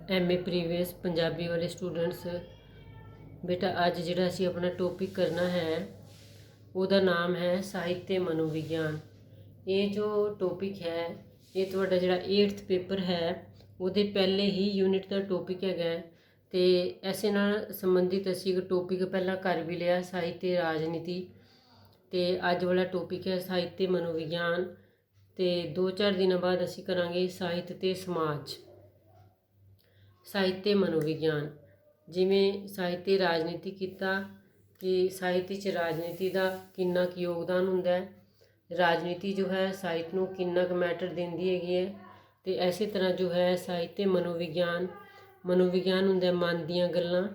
MA previous Punjabi ਵਾਲੇ students, ਬੇਟਾ ਅੱਜ ਜਿਹੜਾ ਅਸੀਂ ਆਪਣਾ ਟੌਪਿਕ ਕਰਨਾ ਹੈ ਉਹਦਾ ਨਾਮ ਹੈ ਸਾਹਿਤਯ ਮਨੋਵਿਗਿਆਨ। ਇਹ ਜੋ ਟੌਪਿਕ ਹੈ ਇਹ ਤੁਹਾਡਾ ਜਿਹੜਾ 8th ਪੇਪਰ ਹੈ ਉਹਦੇ ਪਹਿਲੇ ਹੀ ਯੂਨਿਟ ਦਾ ਟੌਪਿਕ ਹੈਗਾ ਅਤੇ ਇਸੇ ਨਾਲ ਸੰਬੰਧਿਤ ਅਸੀਂ ਇੱਕ ਟੌਪਿਕ ਪਹਿਲਾਂ ਕਰ ਵੀ ਲਿਆ, ਸਾਹਿਤਯ ਰਾਜਨੀਤੀ, ਅਤੇ ਅੱਜ ਵਾਲਾ ਟੌਪਿਕ ਹੈ ਸਾਹਿਤਯ ਮਨੋਵਿਗਿਆਨ। ਅਤੇ 2-4 ਦਿਨਾਂ ਬਾਅਦ ਅਸੀਂ ਕਰਾਂਗੇ ਸਾਹਿਤ ਅਤੇ ਸਮਾਜ। ਸਾਹਿਤਯ ਮਨੋਵਿਗਿਆਨ, ਜਿਵੇਂ ਸਾਹਿਤਯ ਰਾਜਨੀਤੀ ਕੀਤਾ ਕਿ ਸਾਹਿਤ ਵਿੱਚ ਰਾਜਨੀਤੀ ਦਾ ਕਿੰਨਾ ਕੁ ਯੋਗਦਾਨ ਹੁੰਦਾ ਹੈ, ਰਾਜਨੀਤੀ ਜੋ ਹੈ ਸਾਹਿਤ ਨੂੰ ਕਿੰਨਾ ਕੁ ਮੈਟਰ ਦਿੰਦੀ ਹੈਗੀ ਹੈ। ਅਤੇ ਇਸੇ ਤਰ੍ਹਾਂ ਜੋ ਹੈ ਸਾਹਿਤਯ ਮਨੋਵਿਗਿਆਨ ਹੁੰਦਾ ਮਨ ਦੀਆਂ ਗੱਲਾਂ,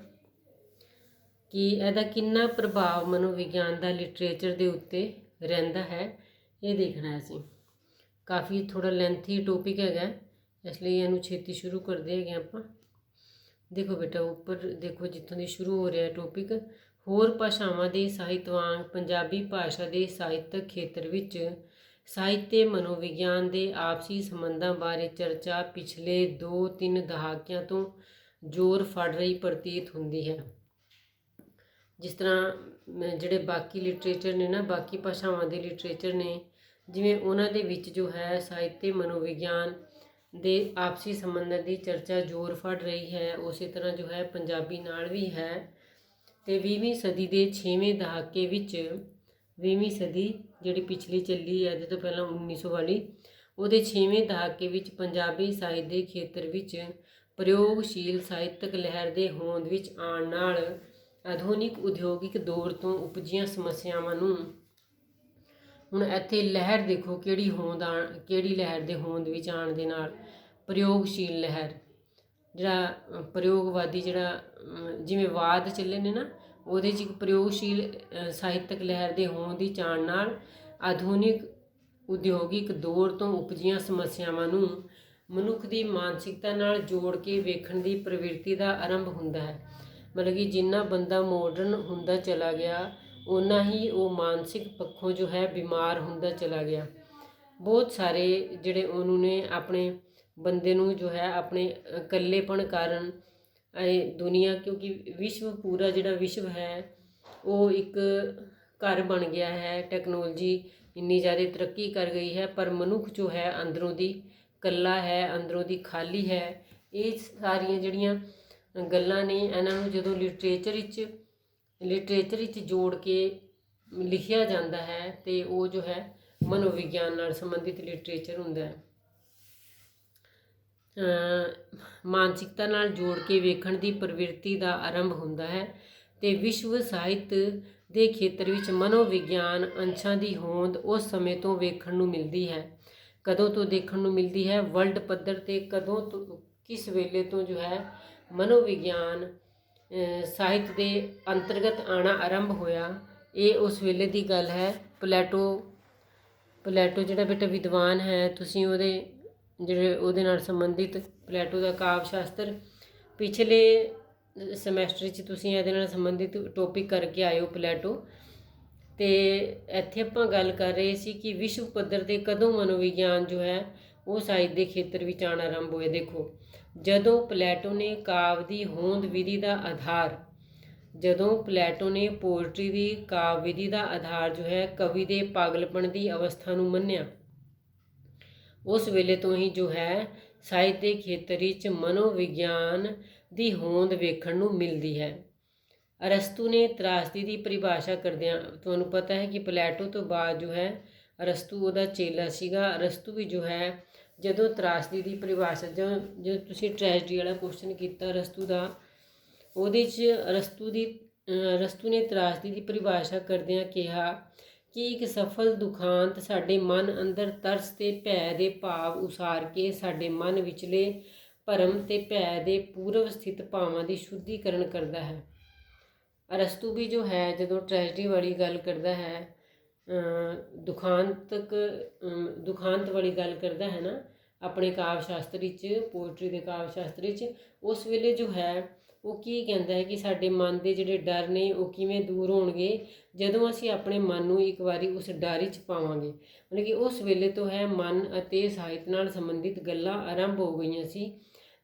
ਕਿ ਇਹਦਾ ਕਿੰਨਾ ਪ੍ਰਭਾਵ ਮਨੋਵਿਗਿਆਨ ਦਾ ਲਿਟਰੇਚਰ ਦੇ ਉੱਤੇ ਰਹਿੰਦਾ ਹੈ, ਇਹ ਦੇਖਣਾ ਅਸੀਂ। ਕਾਫੀ ਥੋੜ੍ਹਾ ਲੈਂਥੀ ਟੌਪਿਕ ਹੈਗਾ, ਇਸ ਲਈ ਇਹਨੂੰ ਛੇਤੀ ਸ਼ੁਰੂ ਕਰਦੇ ਹੈਗੇ ਆਪਾਂ। ਦੇਖੋ ਬੇਟਾ ਉੱਪਰ ਦੇਖੋ ਜਿੱਥੋਂ ਦੀ ਸ਼ੁਰੂ ਹੋ ਰਿਹਾ ਟੌਪਿਕ, ਹੋਰ ਭਾਸ਼ਾਵਾਂ ਦੇ ਸਾਹਿਤ ਵਾਂਗ ਪੰਜਾਬੀ ਭਾਸ਼ਾ ਦੇ ਸਾਹਿਤਕ ਖੇਤਰ ਵਿੱਚ ਸਾਹਿਤਯ ਮਨੋਵਿਗਿਆਨ ਦੇ ਆਪਸੀ ਸੰਬੰਧਾਂ ਬਾਰੇ ਚਰਚਾ ਪਿਛਲੇ 2-3 ਦਹਾਕਿਆਂ ਤੋਂ ਜ਼ੋਰ ਫੜ ਰਹੀ ਪ੍ਰਤੀਤ ਹੁੰਦੀ ਹੈ। ਜਿਸ ਤਰ੍ਹਾਂ ਜਿਹੜੇ ਬਾਕੀ ਲਿਟਰੇਚਰ ਨੇ ਨਾ, ਬਾਕੀ ਭਾਸ਼ਾਵਾਂ ਦੇ ਲਿਟਰੇਚਰ ਨੇ, ਜਿਵੇਂ ਉਹਨਾਂ ਦੇ ਵਿੱਚ ਜੋ ਹੈ ਸਾਹਿਤਯ ਮਨੋਵਿਗਿਆਨ ਦੇ ਆਪਸੀ ਸੰਬੰਧਾਂ ਦੀ ਚਰਚਾ ਜ਼ੋਰ ਫੜ ਰਹੀ ਹੈ, ਉਸੇ ਤਰ੍ਹਾਂ ਜੋ ਹੈ ਪੰਜਾਬੀ ਨਾਲ ਵੀ ਹੈ। ਅਤੇ 20ਵੀਂ ਸਦੀ ਦੇ 6ਵੇਂ ਦਹਾਕੇ ਵਿੱਚ, 20ਵੀਂ ਸਦੀ ਜਿਹੜੀ ਪਿਛਲੀ ਚੱਲੀ ਹੈ ਇਹਦੇ ਤੋਂ ਪਹਿਲਾਂ 1900 ਵਾਲੀ, ਉਹਦੇ 6ਵੇਂ ਦਹਾਕੇ ਵਿੱਚ ਪੰਜਾਬੀ ਸਾਹਿਤ ਦੇ ਖੇਤਰ ਵਿੱਚ ਪ੍ਰਯੋਗਸ਼ੀਲ ਸਾਹਿਤਕ ਲਹਿਰ ਦੇ ਹੋਂਦ ਵਿੱਚ ਆਉਣ ਨਾਲ ਆਧੁਨਿਕ ਉਦਯੋਗਿਕ ਦੌਰ ਤੋਂ ਉਪਜੀਆਂ ਸਮੱਸਿਆਵਾਂ ਨੂੰ, ਹੁਣ ਇੱਥੇ ਲਹਿਰ ਦੇਖੋ ਕਿਹੜੀ ਲਹਿਰ ਦੇ ਹੋਂਦ ਵਿੱਚ ਆਉਣ ਦੇ ਨਾਲ, ਪ੍ਰਯੋਗਸ਼ੀਲ ਲਹਿਰ, ਜਿਹੜਾ ਪ੍ਰਯੋਗਵਾਦੀ ਜਿਹੜਾ ਜਿਵੇਂ ਵਾਦ ਚੱਲੇ ਨੇ ਨਾ, ਉਹਦੇ 'ਚ ਇੱਕ ਪ੍ਰਯੋਗਸ਼ੀਲ ਸਾਹਿਤਕ ਲਹਿਰ ਦੇ ਹੋਂਦ ਵਿੱਚ ਆਉਣ ਨਾਲ ਆਧੁਨਿਕ ਉਦਯੋਗਿਕ ਦੌਰ ਤੋਂ ਉਪਜੀਆਂ ਸਮੱਸਿਆਵਾਂ ਨੂੰ ਮਨੁੱਖ ਦੀ ਮਾਨਸਿਕਤਾ ਨਾਲ ਜੋੜ ਕੇ ਵੇਖਣ ਦੀ ਪ੍ਰਵਿਰਤੀ ਦਾ ਆਰੰਭ ਹੁੰਦਾ ਹੈ। ਮਤਲਬ ਕਿ ਜਿੰਨਾ ਬੰਦਾ ਮੋਡਰਨ ਹੁੰਦਾ ਚਲਾ ਗਿਆ ਓਨਾ ਹੀ ਉਹ ਮਾਨਸਿਕ ਪੱਖੋਂ ਜੋ ਹੈ ਬਿਮਾਰ ਹੁੰਦਾ ਚਲਾ ਗਿਆ। ਬਹੁਤ ਸਾਰੇ ਜਿਹੜੇ ਉਹਨੂੰ ਨੇ ਆਪਣੇ ਬੰਦੇ ਨੂੰ ਜੋ ਹੈ ਆਪਣੇ ਇਕੱਲੇਪਣ ਕਾਰਨ ਦੁਨੀਆ, ਕਿਉਂਕਿ ਪੂਰਾ ਜਿਹੜਾ ਵਿਸ਼ਵ ਹੈ ਉਹ ਇੱਕ ਘਰ ਬਣ ਗਿਆ ਹੈ, ਟੈਕਨੋਲੋਜੀ ਇੰਨੀ ਜ਼ਿਆਦਾ ਤਰੱਕੀ ਕਰ ਗਈ ਹੈ, ਪਰ ਮਨੁੱਖ ਜੋ ਹੈ ਅੰਦਰੋਂ ਦੀ ਇਕੱਲਾ ਹੈ, ਅੰਦਰੋਂ ਦੀ ਖਾਲੀ ਹੈ। ਇਹ ਸਾਰੀਆਂ ਜਿਹੜੀਆਂ ਗੱਲਾਂ ਨੇ ਇਹਨਾਂ ਨੂੰ ਜਦੋਂ ਲਿਟਰੇਚਰ ਵਿੱਚ ਜੋੜ ਕੇ ਲਿਖਿਆ ਜਾਂਦਾ ਹੈ ਅਤੇ ਉਹ ਜੋ ਹੈ ਮਨੋਵਿਗਿਆਨ ਨਾਲ ਸੰਬੰਧਿਤ ਲਿਟਰੇਚਰ ਹੁੰਦਾ ਹੈ। ਮਾਨਸਿਕਤਾ ਨਾਲ ਜੋੜ ਕੇ ਵੇਖਣ ਦੀ ਪ੍ਰਵਿਰਤੀ ਦਾ ਆਰੰਭ ਹੁੰਦਾ ਹੈ ਅਤੇ ਵਿਸ਼ਵ ਸਾਹਿਤ ਦੇ ਖੇਤਰ ਵਿੱਚ ਮਨੋਵਿਗਿਆਨ ਅੰਸ਼ਾਂ ਦੀ ਹੋਂਦ ਉਸ ਸਮੇਂ ਤੋਂ ਵੇਖਣ ਨੂੰ ਮਿਲਦੀ ਹੈ। ਕਦੋਂ ਤੋਂ ਦੇਖਣ ਨੂੰ ਮਿਲਦੀ ਹੈ? ਵਰਲਡ ਪੱਧਰ 'ਤੇ ਕਦੋਂ ਤੋਂ, ਕਿਸ ਵੇਲੇ ਤੋਂ ਜੋ ਹੈ ਮਨੋਵਿਗਿਆਨ ਸਾਹਿਤ ਦੇ ਅੰਤਰਗਤ ਆਉਣਾ ਆਰੰਭ ਹੋਇਆ, ਇਹ ਉਸ ਵੇਲੇ ਦੀ ਗੱਲ ਹੈ। ਪਲੈਟੋ ਜਿਹੜਾ ਬੇਟਾ ਵਿਦਵਾਨ ਹੈ, ਤੁਸੀਂ ਉਹਦੇ ਨਾਲ ਸੰਬੰਧਿਤ ਪਲੈਟੋ ਦਾ ਕਾਵਿ ਸ਼ਾਸਤਰ ਪਿਛਲੇ ਸਮੈਸਟਰ 'ਚ ਤੁਸੀਂ ਇਹਦੇ ਨਾਲ ਸੰਬੰਧਿਤ ਟੌਪਿਕ ਕਰਕੇ ਆਏ ਹੋ ਪਲੈਟੋ। ਅਤੇ ਇੱਥੇ ਆਪਾਂ ਗੱਲ ਕਰ ਰਹੇ ਸੀ ਕਿ ਵਿਸ਼ਵ ਪੱਧਰ 'ਤੇ ਕਦੋਂ ਮਨੋਵਿਗਿਆਨ ਜੋ ਹੈ ਉਹ ਸਾਹਿਤ ਦੇ ਖੇਤਰ ਵਿੱਚ ਆਉਣਾ ਆਰੰਭ ਹੋਇਆ। ਦੇਖੋ, ਜਦੋਂ ਪਲੈਟੋ ਨੇ ਕਾਵਿ ਦੀ ਹੋਂਦ ਵਿਧੀ ਦਾ ਆਧਾਰ, ਜਦੋਂ ਪਲੈਟੋ ਨੇ ਪੋਇਟਰੀ ਦੀ ਕਾਵਿ ਵਿਧੀ ਦਾ ਆਧਾਰ ਜੋ ਹੈ ਕਵੀ ਦੇ ਪਾਗਲਪਣ ਦੀ ਅਵਸਥਾ ਨੂੰ ਮੰਨਿਆ, ਉਸ ਵੇਲੇ ਤੋਂ ਹੀ ਜੋ ਹੈ ਸਾਹਿਤ ਦੇ ਖੇਤਰ ਵਿੱਚ ਮਨੋਵਿਗਿਆਨ ਦੀ ਹੋਂਦ ਵੇਖਣ ਨੂੰ ਮਿਲਦੀ ਹੈ। ਅਰਸਤੂ ਨੇ ਤਰਾਸਦੀ ਦੀ ਪਰਿਭਾਸ਼ਾ ਕਰਦਿਆਂ, ਤੁਹਾਨੂੰ ਪਤਾ ਹੈ ਕਿ ਪਲੈਟੋ ਤੋਂ ਬਾਅਦ ਜੋ ਹੈ ਅਰਸਤੂ ਉਹਦਾ ਚੇਲਾ ਸੀਗਾ। ਅਰਸਤੂ ਵੀ ਜੋ ਹੈ ਜਦੋਂ ਤਰਾਸਦੀ ਦੀ ਪਰਿਭਾਸ਼ਾ, ਜਦੋਂ ਤੁਸੀਂ ਟ੍ਰੈਜਡੀ ਵਾਲਾ ਕੁਐਸਚਨ ਕੀਤਾ ਅਰਸਤੂ ਦਾ, ਉਹਦੇ 'ਚ ਅਰਸਤੂ ਨੇ ਤਰਾਸਦੀ ਦੀ ਪਰਿਭਾਸ਼ਾ ਕਰਦਿਆਂ ਕਿਹਾ ਕਿ ਇੱਕ ਸਫਲ ਦੁਖਾਂਤ ਸਾਡੇ ਮਨ ਅੰਦਰ ਤਰਸ ਤੇ ਭੈ ਦੇ ਭਾਵ ਉਸਾਰ ਕੇ ਸਾਡੇ ਮਨ ਵਿਚਲੇ ਭਰਮ ਤੇ ਭੈ ਦੇ ਪੂਰਵ ਸਥਿਤ ਭਾਵਾਂ ਦੀ ਸ਼ੁੱਧੀਕਰਨ ਕਰਦਾ ਹੈ। ਅਰਸਤੂ ਵੀ ਜੋ ਹੈ ਜਦੋਂ ਟ੍ਰੈਜਡੀ ਵਾਲੀ ਗੱਲ ਕਰਦਾ ਹੈ, ਦੁਖਾਂਤ ਵਾਲੀ ਗੱਲ ਕਰਦਾ ਹੈ ਨਾ ਆਪਣੇ ਕਾਵਿ ਸ਼ਾਸਤਰ ਵਿੱਚ, ਪੋਇਟਰੀ ਦੇ ਕਾਵਿ ਸ਼ਾਸਤਰ ਵਿੱਚ, ਉਸ ਵੇਲੇ ਜੋ ਹੈ ਉਹ ਕੀ ਕਹਿੰਦਾ ਹੈ ਕਿ ਸਾਡੇ ਮਨ ਦੇ ਜਿਹੜੇ ਡਰ ਨੇ ਉਹ ਕਿਵੇਂ ਦੂਰ ਹੋਣਗੇ ਜਦੋਂ ਅਸੀਂ ਆਪਣੇ ਮਨ ਨੂੰ ਇੱਕ ਵਾਰੀ ਉਸ ਡਰ ਵਿੱਚ ਪਾਵਾਂਗੇ। ਮਤਲਬ ਕਿ ਉਸ ਵੇਲੇ ਤੋਂ ਹੈ ਮਨ ਅਤੇ ਸਾਹਿਤ ਨਾਲ ਸੰਬੰਧਿਤ ਗੱਲਾਂ ਆਰੰਭ ਹੋ ਗਈਆਂ ਸੀ।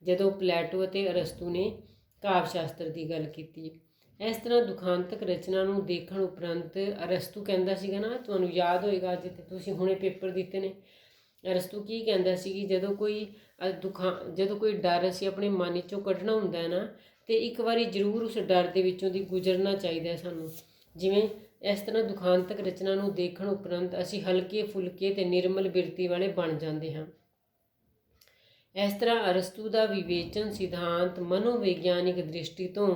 ਜਦੋਂ ਪਲੈਟੋ ਅਤੇ ਅਰਸਤੂ ਨੇ ਕਾਵਿ ਸ਼ਾਸਤਰ ਦੀ ਗੱਲ ਕੀਤੀ। ਇਸ ਤਰ੍ਹਾਂ ਦੁਖਾਂਤਕ ਰਚਨਾ ਨੂੰ ਦੇਖਣ ਉਪਰੰਤ ਅਰਸਤੂ ਕਹਿੰਦਾ ਸੀਗਾ ਨਾ, ਤੁਹਾਨੂੰ ਯਾਦ ਹੋਏਗਾ ਜਿੱਥੇ ਤੁਸੀਂ ਹੁਣੇ ਪੇਪਰ ਦਿੱਤੇ ਨੇ, ਅਰਸਤੂ ਕੀ ਕਹਿੰਦਾ ਸੀ ਕਿ ਜਦੋਂ ਕੋਈ ਡਰ ਅਸੀਂ ਆਪਣੇ ਮਨ ਵਿੱਚੋਂ ਕੱਢਣਾ ਹੁੰਦਾ ਹੈ ਨਾ, ਤੇ ਇੱਕ ਵਾਰੀ ਜ਼ਰੂਰ ਉਸ ਡਰ ਦੇ ਵਿੱਚੋਂ ਦੀ ਗੁਜ਼ਰਨਾ ਚਾਹੀਦਾ ਹੈ ਸਾਨੂੰ। ਜਿਵੇਂ ਇਸ ਤਰ੍ਹਾਂ ਦੁਖਾਂਤਕ ਰਚਨਾ ਨੂੰ ਦੇਖਣ ਉਪਰੰਤ ਅਸੀਂ ਹਲਕੇ ਫੁਲਕੇ ਤੇ ਨਿਰਮਲ ਬਿਰਤੀ ਵਾਲੇ ਬਣ ਜਾਂਦੇ ਹਾਂ। ਇਸ ਤਰ੍ਹਾਂ ਅਰਸਤੂ ਦਾ ਵਿਵੇਚਨ ਸਿਧਾਂਤ ਮਨੋਵਿਗਿਆਨਿਕ ਦ੍ਰਿਸ਼ਟੀ ਤੋਂ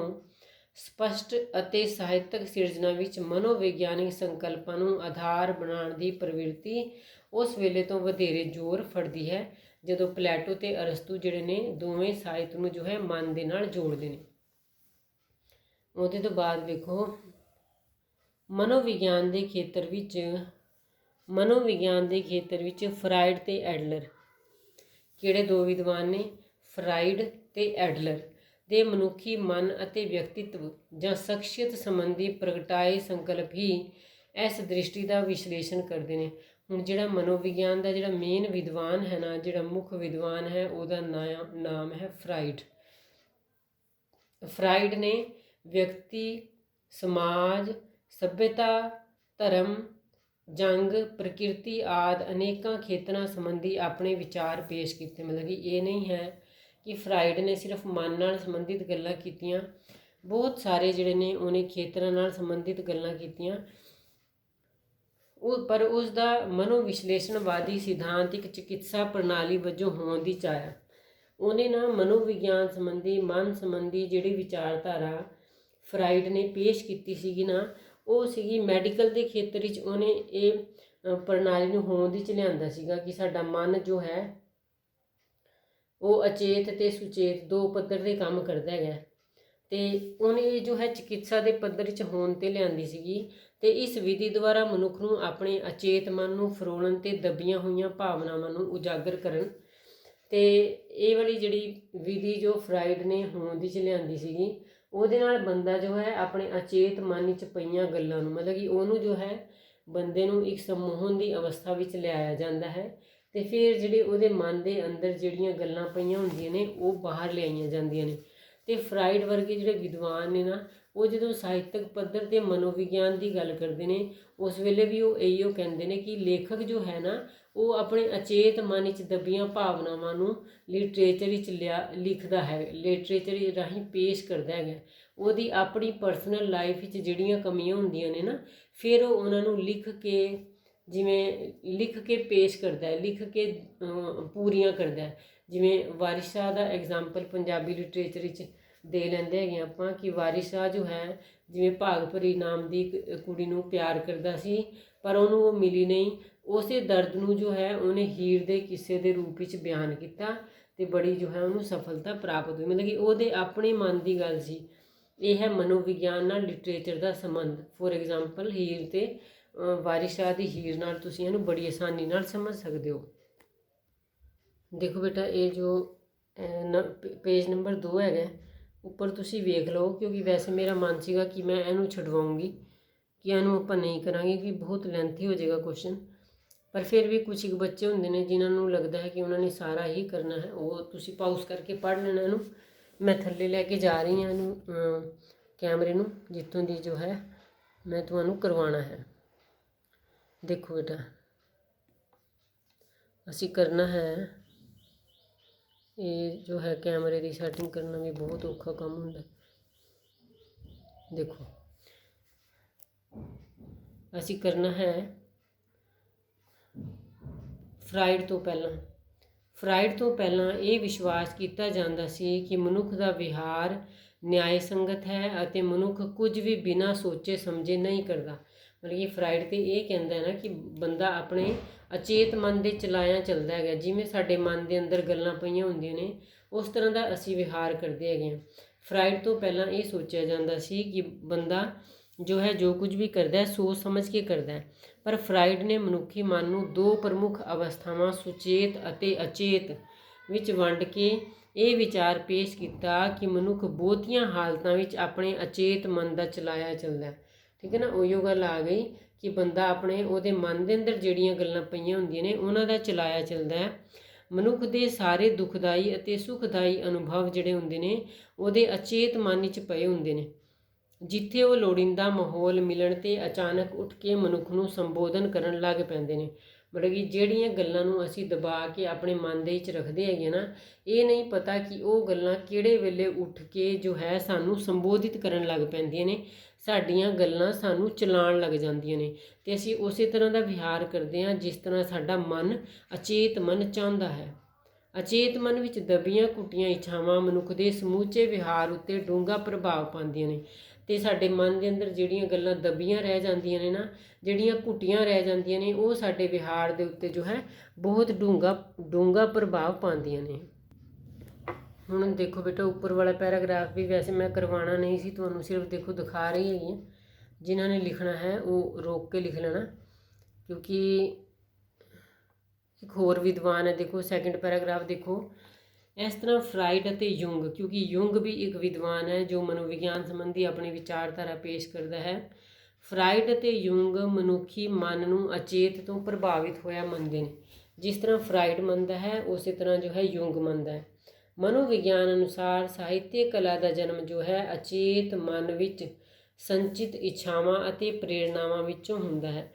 ਸਪਸ਼ਟ ਅਤੇ ਸਾਹਿਤਕ ਸਿਰਜਣਾ ਵਿੱਚ ਮਨੋਵਿਗਿਆਨਿਕ ਸੰਕਲਪਾਂ ਨੂੰ ਆਧਾਰ ਬਣਾਉਣ ਦੀ ਪ੍ਰਵਿਰਤੀ ਉਸ ਵੇਲੇ ਤੋਂ ਵਧੇਰੇ ਜ਼ੋਰ ਫੜਦੀ ਹੈ ਜਦੋਂ ਪਲੈਟੋ ਤੇ ਅਰਸਤੂ ਜਿਹੜੇ ਨੇ ਦੋਵੇਂ ਸਾਹਿਤ ਨੂੰ ਜੋ ਹੈ ਮਨ ਦੇ ਨਾਲ ਜੋੜਦੇ ਨੇ। ਉਹਦੇ ਤੋਂ ਬਾਅਦ ਵੇਖੋ ਮਨੋਵਿਗਿਆਨ ਦੇ ਖੇਤਰ ਵਿੱਚ ਫਰਾਇਡ ਤੇ ਐਡਲਰ, ਕਿਹੜੇ ਦੋ ਵਿਦਵਾਨ ਨੇ? ਫਰਾਇਡ ਤੇ ਐਡਲਰ ਦੇ ਮਨੁੱਖੀ ਮਨ ਅਤੇ ਵਿਅਕਤਿਤਵ ਜਾਂ ਸ਼ਖਸੀਅਤ ਸੰਬੰਧੀ ਪ੍ਰਗਟਾਏ ਸੰਕਲਪ ਹੀ ਇਸ ਦ੍ਰਿਸ਼ਟੀ ਦਾ ਵਿਸ਼ਲੇਸ਼ਣ ਕਰਦੇ ਨੇ। ਹੁਣ ਜਿਹੜਾ ਮਨੋਵਿਗਿਆਨ ਦਾ ਜਿਹੜਾ ਮੇਨ ਵਿਦਵਾਨ ਹੈ ਨਾ, ਜਿਹੜਾ ਮੁੱਖ ਵਿਦਵਾਨ ਹੈ, ਉਹਦਾ ਨਾਮ ਹੈ ਫਰਾਇਡ। ਫਰਾਇਡ ਨੇ ਵਿਅਕਤੀ, ਸਮਾਜ, ਸੱਭਿਅਤਾ, ਧਰਮ, ਜੰਗ, ਪ੍ਰਕਿਰਤੀ ਆਦਿ ਅਨੇਕਾਂ ਖੇਤਰਾਂ ਸੰਬੰਧੀ ਆਪਣੇ ਵਿਚਾਰ ਪੇਸ਼ ਕੀਤੇ। ਮਤਲਬ ਕਿ ਇਹ ਨਹੀਂ ਹੈ ਕਿ ਫਰਾਇਡ ਨੇ ਸਿਰਫ ਮਨ ਨਾਲ ਸੰਬੰਧਿਤ ਗੱਲਾਂ ਕੀਤੀਆਂ, ਬਹੁਤ ਸਾਰੇ ਜਿਹੜੇ ਨੇ ਉਹਨੇ ਖੇਤਰਾਂ ਨਾਲ ਸੰਬੰਧਿਤ ਗੱਲਾਂ ਕੀਤੀਆਂ। ਪਰ ਉਸ ਦਾ ਮਨੋਵਿਸ਼ਲੇਸ਼ਣਵਾਦੀ ਸਿਧਾਂਤ ਇੱਕ ਚਿਕਿਤਸਾ ਪ੍ਰਣਾਲੀ ਵਜੋਂ ਹੋਣ ਦੀ ਚਾਹਿਆ। ਉਹਨੇ ਨਾ ਮਨੋਵਿਗਿਆਨ ਸੰਬੰਧੀ, ਮਨ ਸੰਬੰਧੀ ਜਿਹੜੀ ਵਿਚਾਰਧਾਰਾ ਫਰਾਇਡ ਨੇ ਪੇਸ਼ ਕੀਤੀ ਸੀਗੀ ਨਾ, ਉਹ ਸੀਗੀ ਮੈਡੀਕਲ ਦੇ ਖੇਤਰ ਵਿੱਚ। ਉਹਨੇ ਇਹ ਪ੍ਰਣਾਲੀ ਨੂੰ ਹੋਂਦ ਵਿੱਚ ਲਿਆਂਦਾ ਸੀਗਾ ਕਿ ਸਾਡਾ ਮਨ ਜੋ ਹੈ ਉਹ ਅਚੇਤ ਤੇ ਸੁਚੇਤ ਦੋ ਪੱਧਰ 'ਤੇ ਕੰਮ ਕਰਦਾ ਹੈਗਾ, ਤੇ ਉਹਨੇ ਜੋ ਹੈ ਚਿਕਿਤਸਾ ਦੇ ਪੱਧਰ ਵਿੱਚ ਹੋਂਦ 'ਤੇ ਲਿਆਂਦੀ ਸੀਗੀ। ਤੇ ਇਸ ਵਿਧੀ ਦੁਆਰਾ ਮਨੁੱਖ ਨੂੰ ਆਪਣੇ ਅਚੇਤ ਮਨ ਨੂੰ ਫਰੋਲਣ ਤੇ ਦੱਬੀਆਂ ਹੋਈਆਂ ਭਾਵਨਾਵਾਂ ਨੂੰ ਉਜਾਗਰ ਕਰਨ, ਤੇ ਇਹ ਵਾਲੀ ਜਿਹੜੀ ਵਿਧੀ ਜੋ ਫਰਾਇਡ ਨੇ ਹੋਂਦ ਵਿੱਚ ਲਿਆਂਦੀ ਸੀਗੀ, ਉਹਦੇ ਨਾਲ ਬੰਦਾ ਜੋ ਹੈ ਆਪਣੇ ਅਚੇਤ ਮਨ ਵਿੱਚ ਪਈਆਂ ਗੱਲਾਂ ਨੂੰ, ਮਤਲਬ ਕਿ ਉਹਨੂੰ ਜੋ ਹੈ ਬੰਦੇ ਨੂੰ ਇੱਕ ਸਮੋਹਨ ਦੀ ਅਵਸਥਾ ਵਿੱਚ ਲਿਆਇਆ ਜਾਂਦਾ ਹੈ, ਤੇ ਫਿਰ ਜਿਹੜੇ ਉਹਦੇ ਮਨ ਦੇ ਅੰਦਰ ਜਿਹੜੀਆਂ ਗੱਲਾਂ ਪਈਆਂ ਹੁੰਦੀਆਂ ਨੇ ਉਹ ਬਾਹਰ ਲਿਆਈਆਂ ਜਾਂਦੀਆਂ ਨੇ। ਤੇ ਫਰਾਇਡ ਵਰਗੇ ਜਿਹੜੇ ਵਿਦਵਾਨ ਨੇ ਨਾ, ਉਹ ਜਦੋਂ ਸਾਹਿਤਕ ਪੱਧਰ 'ਤੇ ਮਨੋਵਿਗਿਆਨ ਦੀ ਗੱਲ ਕਰਦੇ ਨੇ, ਉਸ ਵੇਲੇ ਵੀ ਉਹ ਇਹੋ ਕਹਿੰਦੇ ਨੇ ਕਿ ਲੇਖਕ ਜੋ ਹੈ ਨਾ, ਉਹ ਆਪਣੇ ਅਚੇਤ ਮਨ ਵਿੱਚ ਦੱਬੀਆਂ ਭਾਵਨਾਵਾਂ ਨੂੰ ਲਿਟਰੇਚਰ ਵਿੱਚ ਲਿਖਦਾ ਹੈ, ਲਿਟਰੇਚਰ ਰਾਹੀਂ ਪੇਸ਼ ਕਰਦਾ ਹੈਗਾ। ਉਹਦੀ ਆਪਣੀ ਪਰਸਨਲ ਲਾਈਫ ਵਿੱਚ ਜਿਹੜੀਆਂ ਕਮੀਆਂ ਹੁੰਦੀਆਂ ਨੇ ਨਾ, ਫਿਰ ਉਹ ਉਹਨਾਂ ਨੂੰ ਲਿਖ ਕੇ ਪੇਸ਼ ਕਰਦਾ ਹੈ, ਲਿਖ ਕੇ ਪੂਰੀਆਂ ਕਰਦਾ ਹੈ। ਜਿਵੇਂ ਵਾਰਿਸ ਸ਼ਾਹ ਦਾ ਐਗਜ਼ਾਮਪਲ ਪੰਜਾਬੀ ਲਿਟਰੇਚਰ ਵਿੱਚ ਦੇ ਲੈਂਦੇ ਹੈਗੇ ਆਪਾਂ ਕਿ ਵਾਰਿਸ ਸ਼ਾਹ ਜੋ ਹੈ, ਜਿਵੇਂ ਭਾਗਭਰੀ ਨਾਮ ਦੀ ਇੱਕ ਕੁੜੀ ਨੂੰ ਪਿਆਰ ਕਰਦਾ ਸੀ, ਪਰ ਉਹਨੂੰ ਉਹ ਮਿਲੀ ਨਹੀਂ। ਉਸੇ ਦਰਦ ਨੂੰ ਜੋ ਹੈ ਉਹਨੇ ਹੀਰ ਦੇ ਕਿੱਸੇ ਦੇ ਰੂਪ ਵਿੱਚ ਬਿਆਨ ਕੀਤਾ, ਤੇ ਬੜੀ ਜੋ ਹੈ ਉਹਨੂੰ ਸਫਲਤਾ ਪ੍ਰਾਪਤ ਹੋਈ। ਮਤਲਬ ਕਿ ਉਹਦੇ ਆਪਣੇ ਮਨ ਦੀ ਗੱਲ ਸੀ। ਇਹ ਹੈ ਮਨੋਵਿਗਿਆਨ ਨਾਲ ਲਿਟਰੇਚਰ ਦਾ ਸੰਬੰਧ। ਫੋਰ ਐਗਜ਼ਾਮਪਲ ਹੀਰ ਤੇ ਵਾਰਿਸ ਸ਼ਾਹ ਦੀ ਹੀਰ ਨਾਲ ਤੁਸੀਂ ਇਹਨੂੰ ਬੜੀ ਆਸਾਨੀ ਨਾਲ ਸਮਝ ਸਕਦੇ ਹੋ। ਦੇਖੋ ਬੇਟਾ, ਇਹ ਜੋ ਪੇਜ ਨੰਬਰ 2 ਹੈਗਾ, ਉੱਪਰ ਤੁਸੀਂ ਵੇਖ ਲਓ, ਕਿਉਂਕਿ ਵੈਸੇ ਮੇਰਾ ਮਨ ਸੀਗਾ ਕਿ ਮੈਂ ਇਹਨੂੰ ਛਡਵਾਉਂਗੀ, ਕਿ ਇਹਨੂੰ ਆਪਾਂ ਨਹੀਂ ਕਰਾਂਗੇ ਕਿ ਬਹੁਤ ਲੈਂਥੀ ਹੋ ਜਾਏਗਾ ਕੁਐਸਚਨ। ਪਰ ਫਿਰ ਵੀ ਕੁਛ ਇੱਕ ਬੱਚੇ ਹੁੰਦੇ ਨੇ ਜਿਨ੍ਹਾਂ ਨੂੰ ਲੱਗਦਾ ਹੈ ਕਿ ਉਹਨਾਂ ਨੇ ਸਾਰਾ ਹੀ ਕਰਨਾ ਹੈ, ਉਹ ਤੁਸੀਂ ਪਾਊਸ ਕਰਕੇ ਪੜ੍ਹ ਲੈਣਾ ਇਹਨੂੰ। ਮੈਂ ਥੱਲੇ ਲੈ ਕੇ ਜਾ ਰਹੀ ਹਾਂ ਇਹਨੂੰ, ਕੈਮਰੇ ਨੂੰ, ਜਿੱਥੋਂ ਦੀ ਜੋ ਹੈ ਮੈਂ ਤੁਹਾਨੂੰ ਕਰਵਾਉਣਾ ਹੈ। ਦੇਖੋ ਬੇਟਾ, ਅਸੀਂ ਕਰਨਾ ਹੈ, ਇਹ ਜੋ ਹੈ ਕੈਮਰੇ ਦੀ ਸੈਟਿੰਗ ਕਰਨਾ ਵੀ ਬਹੁਤ ਔਖਾ ਕੰਮ ਹੁੰਦਾ। ਦੇਖੋ, ਅਸੀਂ ਕਰਨਾ ਹੈ ਫਰਾਇਡ ਤੋਂ ਪਹਿਲਾਂ ਇਹ ਵਿਸ਼ਵਾਸ ਕੀਤਾ ਜਾਂਦਾ ਸੀ ਕਿ ਮਨੁੱਖ ਦਾ ਵਿਹਾਰ ਨਿਆਏ ਸੰਗਤ ਹੈ ਅਤੇ ਮਨੁੱਖ ਕੁਝ ਵੀ ਬਿਨਾਂ ਸੋਚੇ ਸਮਝੇ ਨਹੀਂ ਕਰਦਾ। ਮਤਲਬ ਕਿ ਫਰਾਇਡ ਤੇ ਇਹ ਕਹਿੰਦਾ ਹੈ ਨਾ ਕਿ ਬੰਦਾ ਆਪਣੇ ਅਚੇਤ ਮਨ ਦੇ ਚਲਾਇਆ ਚੱਲਦਾ ਹੈਗਾ। ਜਿਵੇਂ ਸਾਡੇ ਮਨ ਦੇ ਅੰਦਰ ਗੱਲਾਂ ਪਈਆਂ ਹੁੰਦੀਆਂ ਨੇ, ਉਸ ਤਰ੍ਹਾਂ ਦਾ ਅਸੀਂ ਵਿਹਾਰ ਕਰਦੇ ਹੈਗੇ ਹਾਂ। ਫਰਾਇਡ ਤੋਂ ਪਹਿਲਾਂ ਇਹ ਸੋਚਿਆ ਜਾਂਦਾ ਸੀ ਕਿ ਬੰਦਾ ਜੋ ਹੈ ਜੋ ਕੁਝ ਵੀ ਕਰਦਾ ਹੈ ਸੋਚ ਸਮਝ ਕੇ ਕਰਦਾ ਹੈ। ਪਰ ਫਰਾਇਡ ਨੇ ਮਨੁੱਖੀ ਮਨ ਨੂੰ ਦੋ ਪ੍ਰਮੁੱਖ ਅਵਸਥਾਵਾਂ ਸੁਚੇਤ ਅਤੇ ਅਚੇਤ ਵਿੱਚ ਵੰਡ ਕੇ ਇਹ ਵਿਚਾਰ ਪੇਸ਼ ਕੀਤਾ ਕਿ ਮਨੁੱਖ ਬਹੁਤੀਆਂ ਹਾਲਤਾਂ ਵਿੱਚ ਆਪਣੇ ਅਚੇਤ ਮਨ ਦਾ ਚਲਾਇਆ ਚੱਲਦਾ। ਠੀਕ ਹੈ ਨਾ, ਉਹੀਓ ਗੱਲ ਆ ਗਈ ਕਿ ਬੰਦਾ ਉਹਦੇ ਮਨ ਦੇ ਅੰਦਰ ਜਿਹੜੀਆਂ ਗੱਲਾਂ ਪਈਆਂ ਹੁੰਦੀਆਂ ਨੇ ਉਹਨਾਂ ਦਾ ਚਲਾਇਆ ਚੱਲਦਾ ਹੈ। ਮਨੁੱਖ ਦੇ ਸਾਰੇ ਦੁਖਦਾਈ ਅਤੇ ਸੁਖਦਾਈ ਅਨੁਭਵ ਜਿਹੜੇ ਹੁੰਦੇ ਨੇ ਉਹਦੇ ਅਚੇਤ ਮਨ ਵਿੱਚ ਪਏ ਹੁੰਦੇ ਨੇ। ਜਿੱਥੇ ਉਹ ਲੋੜੀਂਦਾ ਮਾਹੌਲ ਮਿਲਣ 'ਤੇ ਅਚਾਨਕ ਉੱਠ ਕੇ ਮਨੁੱਖ ਨੂੰ ਸੰਬੋਧਨ ਕਰਨ ਲੱਗ ਪੈਂਦੇ ਨੇ। ਮਤਲਬ ਕਿ ਜਿਹੜੀਆਂ ਗੱਲਾਂ ਨੂੰ ਅਸੀਂ ਦਬਾ ਕੇ ਆਪਣੇ ਮਨ ਦੇ ਵਿੱਚ ਰੱਖਦੇ ਹੈਗੇ ਨਾ, ਇਹ ਨਹੀਂ ਪਤਾ ਕਿ ਉਹ ਗੱਲਾਂ ਕਿਹੜੇ ਵੇਲੇ ਉੱਠ ਕੇ ਜੋ ਹੈ ਸਾਨੂੰ ਸੰਬੋਧਿਤ ਕਰਨ ਲੱਗ ਪੈਂਦੀਆਂ ਨੇ, ਸਾਡੀਆਂ ਗੱਲਾਂ ਸਾਨੂੰ ਚਲਾਉਣ ਲੱਗ ਜਾਂਦੀਆਂ ਨੇ ਅਤੇ ਅਸੀਂ ਉਸੇ ਤਰ੍ਹਾਂ ਦਾ ਵਿਹਾਰ ਕਰਦੇ ਹਾਂ ਜਿਸ ਤਰ੍ਹਾਂ ਸਾਡਾ ਮਨ ਅਚੇਤ ਮਨ ਚਾਹੁੰਦਾ ਹੈ। ਅਚੇਤ ਮਨ ਵਿੱਚ ਦਬੀਆਂ ਘੁੱਟੀਆਂ ਇੱਛਾਵਾਂ ਮਨੁੱਖ ਦੇ ਸਮੁੱਚੇ ਵਿਹਾਰ ਉੱਤੇ ਡੂੰਘਾ ਪ੍ਰਭਾਵ ਪਾਉਂਦੀਆਂ ਨੇ ਅਤੇ ਸਾਡੇ ਮਨ ਦੇ ਅੰਦਰ ਜਿਹੜੀਆਂ ਗੱਲਾਂ ਦਬੀਆਂ ਰਹਿ ਜਾਂਦੀਆਂ ਨੇ ਨਾ, ਜਿਹੜੀਆਂ ਘੁੱਟੀਆਂ ਰਹਿ ਜਾਂਦੀਆਂ ਨੇ, ਉਹ ਸਾਡੇ ਵਿਹਾਰ ਦੇ ਉੱਤੇ ਜੋ ਹੈ ਬਹੁਤ ਡੂੰਘਾ ਪ੍ਰਭਾਵ ਪਾਉਂਦੀਆਂ ਨੇ। ਹੁਣ ਦੇਖੋ ਬੇਟਾ, ਉੱਪਰ ਵਾਲਾ ਪੈਰਾਗ੍ਰਾਫ ਵੀ ਵੈਸੇ ਮੈਂ ਕਰਵਾਉਣਾ ਨਹੀਂ ਸੀ ਤੁਹਾਨੂੰ, ਸਿਰਫ ਦੇਖੋ ਦਿਖਾ ਰਹੀ ਹੈਗੀ ਹਾਂ। ਜਿਨ੍ਹਾਂ ਨੇ ਲਿਖਣਾ ਹੈ ਉਹ ਰੋਕ ਕੇ ਲਿਖ ਲੈਣਾ, ਕਿਉਂਕਿ ਇੱਕ ਹੋਰ ਵਿਦਵਾਨ ਹੈ, ਦੇਖੋ ਸੈਕਿੰਡ ਪੈਰਾਗ੍ਰਾਫ ਦੇਖੋ। ਇਸ ਤਰ੍ਹਾਂ ਫਰਾਇਡ ਅਤੇ ਯੁੰਗ, ਕਿਉਂਕਿ ਯੁੰਗ ਵੀ ਇੱਕ ਵਿਦਵਾਨ ਹੈ ਜੋ ਮਨੋਵਿਗਿਆਨ ਸੰਬੰਧੀ ਆਪਣੀ ਵਿਚਾਰਧਾਰਾ ਪੇਸ਼ ਕਰਦਾ ਹੈ। ਫਰਾਇਡ ਅਤੇ ਯੁੰਗ ਮਨੁੱਖੀ ਮਨ ਨੂੰ ਅਚੇਤ ਤੋਂ ਪ੍ਰਭਾਵਿਤ ਹੋਇਆ ਮੰਨਦੇ ਨੇ। ਜਿਸ ਤਰ੍ਹਾਂ ਫਰਾਇਡ ਮੰਨਦਾ ਹੈ ਉਸੇ ਤਰ੍ਹਾਂ ਜੋ ਹੈ ਯੁੰਗ ਮੰਨਦਾ ਹੈ। ਮਨੋਵਿਗਿਆਨ ਅਨੁਸਾਰ ਸਾਹਿਤਿਕ ਕਲਾ ਦਾ ਜਨਮ ਜੋ ਹੈ ਅਚੇਤ ਮਨ ਵਿੱਚ ਸੰਚਿਤ ਇੱਛਾਵਾਂ ਅਤੇ ਪ੍ਰੇਰਨਾਵਾਂ ਵਿੱਚੋਂ ਹੁੰਦਾ ਹੈ।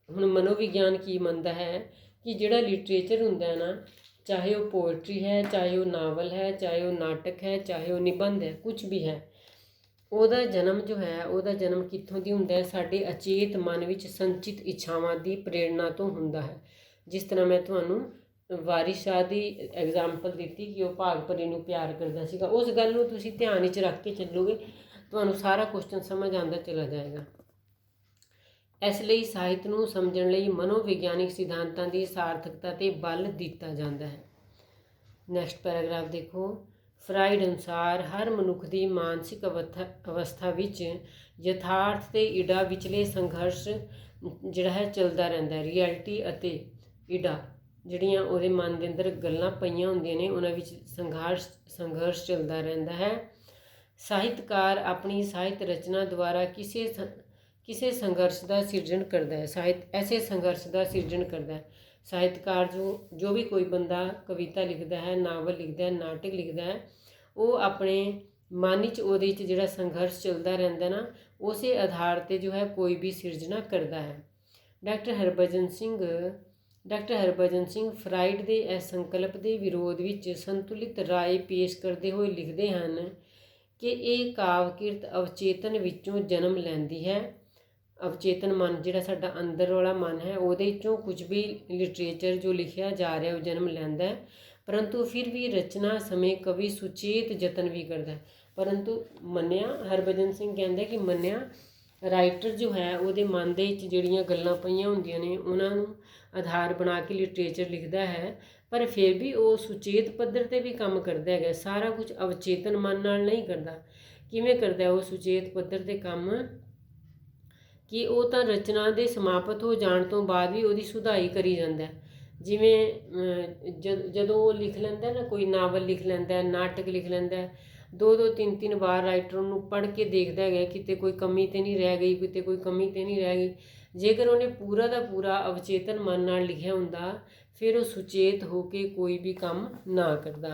ਹੁਣ ਮਨੋਵਿਗਿਆਨ ਕੀ ਮੰਨਦਾ ਹੈ ਕਿ ਜਿਹੜਾ ਲਿਟਰੇਚਰ ਹੁੰਦਾ ਹੈ ਨਾ, ਚਾਹੇ ਉਹ ਪੋਇਟਰੀ ਹੈ, ਚਾਹੇ ਉਹ ਨਾਵਲ ਹੈ, ਚਾਹੇ ਉਹ ਨਾਟਕ ਹੈ, ਚਾਹੇ ਉਹ ਨਿਬੰਧ ਹੈ, ਕੁਝ ਵੀ ਹੈ, ਉਹਦਾ ਜਨਮ ਜੋ ਹੈ ਉਹਦਾ ਜਨਮ ਕਿੱਥੋਂ ਦੀ ਹੁੰਦਾ ਹੈ? ਸਾਡੇ ਅਚੇਤ ਮਨ ਵਿੱਚ ਸੰਚਿਤ ਇੱਛਾਵਾਂ ਦੀ ਪ੍ਰੇਰਨਾ ਤੋਂ ਹੁੰਦਾ ਹੈ। ਜਿਸ ਤਰ੍ਹਾਂ ਮੈਂ ਤੁਹਾਨੂੰ ਵਾਰਿਸ ਸ਼ਾਹ ਦੀ ਐਗਜ਼ਾਮਪਲ ਦਿੱਤੀ ਕਿ ਉਹ ਭਾਗਭਰੀ ਨੂੰ ਪਿਆਰ ਕਰਦਾ ਸੀਗਾ, ਉਸ ਗੱਲ ਨੂੰ ਤੁਸੀਂ ਧਿਆਨ ਵਿੱਚ ਰੱਖ ਕੇ ਚੱਲੋਗੇ, ਤੁਹਾਨੂੰ ਸਾਰਾ ਕੁਐਸਚਨ ਸਮਝ ਆਉਂਦਾ ਚਲਾ ਜਾਏਗਾ। ਇਸ ਲਈ ਸਾਹਿਤ ਨੂੰ ਸਮਝਣ ਲਈ ਮਨੋਵਿਗਿਆਨਿਕ ਸਿਧਾਂਤਾਂ ਦੀ ਸਾਰਥਕਤਾ 'ਤੇ ਬਲ ਦਿੱਤਾ ਜਾਂਦਾ ਹੈ। ਨੈਕਸਟ ਪੈਰਾਗ੍ਰਾਫ ਦੇਖੋ। ਫਰਾਇਡ ਅਨੁਸਾਰ ਹਰ ਮਨੁੱਖ ਦੀ ਮਾਨਸਿਕ ਅਵਸਥਾ ਵਿੱਚ ਯਥਾਰਥ ਅਤੇ ਇਡਾ ਵਿਚਲੇ ਸੰਘਰਸ਼ ਜਿਹੜਾ ਹੈ ਚੱਲਦਾ ਰਹਿੰਦਾ ਹੈ। ਰਿਐਲਿਟੀ ਅਤੇ ਇਡਾ ਜਿਹੜੀਆਂ ਉਹਦੇ ਮਨ ਦੇ ਅੰਦਰ ਗੱਲਾਂ ਪਈਆਂ ਹੁੰਦੀਆਂ ਨੇ, ਉਹਨਾਂ ਵਿੱਚ ਸੰਘਰਸ਼ ਚੱਲਦਾ ਰਹਿੰਦਾ ਹੈ। ਸਾਹਿਤਕਾਰ ਆਪਣੀ ਸਾਹਿਤ ਰਚਨਾ ਦੁਆਰਾ ਕਿਸੇ ਸੰਘਰਸ਼ ਦਾ ਸਿਰਜਣ ਕਰਦਾ ਹੈ। ਸਾਹਿਤ ਐਸੇ ਸੰਘਰਸ਼ ਦਾ ਸਿਰਜਣ ਕਰਦਾ ਹੈ। ਸਾਹਿਤਕਾਰ ਜੋ ਵੀ ਕੋਈ ਬੰਦਾ ਕਵਿਤਾ ਲਿਖਦਾ ਹੈ, ਨਾਵਲ ਲਿਖਦਾ ਹੈ, ਨਾਟਕ ਲਿਖਦਾ ਹੈ, ਉਹ ਆਪਣੇ ਮਨ ਵਿੱਚ ਉਹਦੇ ਵਿੱਚ ਜਿਹੜਾ ਸੰਘਰਸ਼ ਚੱਲਦਾ ਰਹਿੰਦਾ ਨਾ, ਉਸੇ ਆਧਾਰ 'ਤੇ ਜੋ ਹੈ ਕੋਈ ਵੀ ਸਿਰਜਣਾ ਕਰਦਾ ਹੈ। ਡਾਕਟਰ ਹਰਭਜਨ ਸਿੰਘ ਫਰਾਇਡ ਦੇ ਇਸ ਸੰਕਲਪ ਦੇ ਵਿਰੋਧ ਵਿੱਚ ਸੰਤੁਲਿਤ ਰਾਏ ਪੇਸ਼ ਕਰਦੇ ਹੋਏ ਲਿਖਦੇ ਹਨ ਕਿ ਇਹ ਕਾਵਿ ਕਿਰਤ ਅਵਚੇਤਨ ਵਿੱਚੋਂ ਜਨਮ ਲੈਂਦੀ ਹੈ। ਅਵਚੇਤਨ ਮਨ ਜਿਹੜਾ ਸਾਡਾ ਅੰਦਰ ਵਾਲਾ ਮਨ ਹੈ, ਉਹਦੇ ਵਿੱਚੋਂ ਕੁਝ ਵੀ ਲਿਟਰੇਚਰ ਜੋ ਲਿਖਿਆ ਜਾ ਰਿਹਾ ਉਹ ਜਨਮ ਲੈਂਦਾ ਹੈ, ਪਰੰਤੂ ਫਿਰ ਵੀ ਰਚਨਾ ਸਮੇਂ ਕਵੀ ਸੁਚੇਤ ਯਤਨ ਵੀ ਕਰਦਾ ਹੈ। ਪਰੰਤੂ ਹਰਭਜਨ ਸਿੰਘ ਕਹਿੰਦਾ ਕਿ ਰਾਈਟਰ ਜੋ ਹੈ ਉਹਦੇ ਮਨ ਦੇ ਵਿੱਚ ਜਿਹੜੀਆਂ ਗੱਲਾਂ ਪਈਆਂ ਹੁੰਦੀਆਂ ਨੇ ਉਹਨਾਂ ਨੂੰ ਆਧਾਰ ਬਣਾ ਕੇ ਲਿਟਰੇਚਰ ਲਿਖਦਾ ਹੈ, ਪਰ ਫਿਰ ਵੀ ਉਹ ਸੁਚੇਤ ਪੱਧਰ 'ਤੇ ਵੀ ਕੰਮ ਕਰਦਾ ਹੈਗਾ। ਸਾਰਾ ਕੁਝ ਅਵਚੇਤਨ ਮਨ ਨਾਲ ਨਹੀਂ ਕਰਦਾ। ਕਿਵੇਂ ਕਰਦਾ ਉਹ ਸੁਚੇਤ ਪੱਧਰ 'ਤੇ ਕੰਮ? ਕਿ ਉਹ ਤਾਂ ਰਚਨਾ ਦੇ ਸਮਾਪਤ ਹੋ ਜਾਣ ਤੋਂ ਬਾਅਦ ਵੀ ਉਹਦੀ ਸੁਧਾਈ ਕਰੀ ਜਾਂਦਾ। ਜਿਵੇਂ ਜਦੋਂ ਉਹ ਲਿਖ ਲੈਂਦਾ ਨਾ, ਕੋਈ ਨਾਵਲ ਲਿਖ ਲੈਂਦਾ, ਨਾਟਕ ਲਿਖ ਲੈਂਦਾ, 2-2 3-3 ਵਾਰ ਰਾਈਟਰ ਉਹਨੂੰ ਪੜ੍ਹ ਕੇ ਦੇਖਦਾ ਹੈਗਾ ਕਿਤੇ ਕੋਈ ਕਮੀ ਤਾਂ ਨਹੀਂ ਰਹਿ ਗਈ, ਕਿਤੇ ਕੋਈ ਕਮੀ ਤਾਂ ਨਹੀਂ ਰਹਿ ਗਈ। ਜੇਕਰ ਉਹਨੇ ਪੂਰਾ ਦਾ ਪੂਰਾ ਅਵਚੇਤਨ ਮਨ ਨਾਲ ਲਿਖਿਆ ਹੁੰਦਾ, ਫਿਰ ਉਹ ਸੁਚੇਤ ਹੋ ਕੇ ਕੋਈ ਵੀ ਕੰਮ ਨਾ ਕਰਦਾ।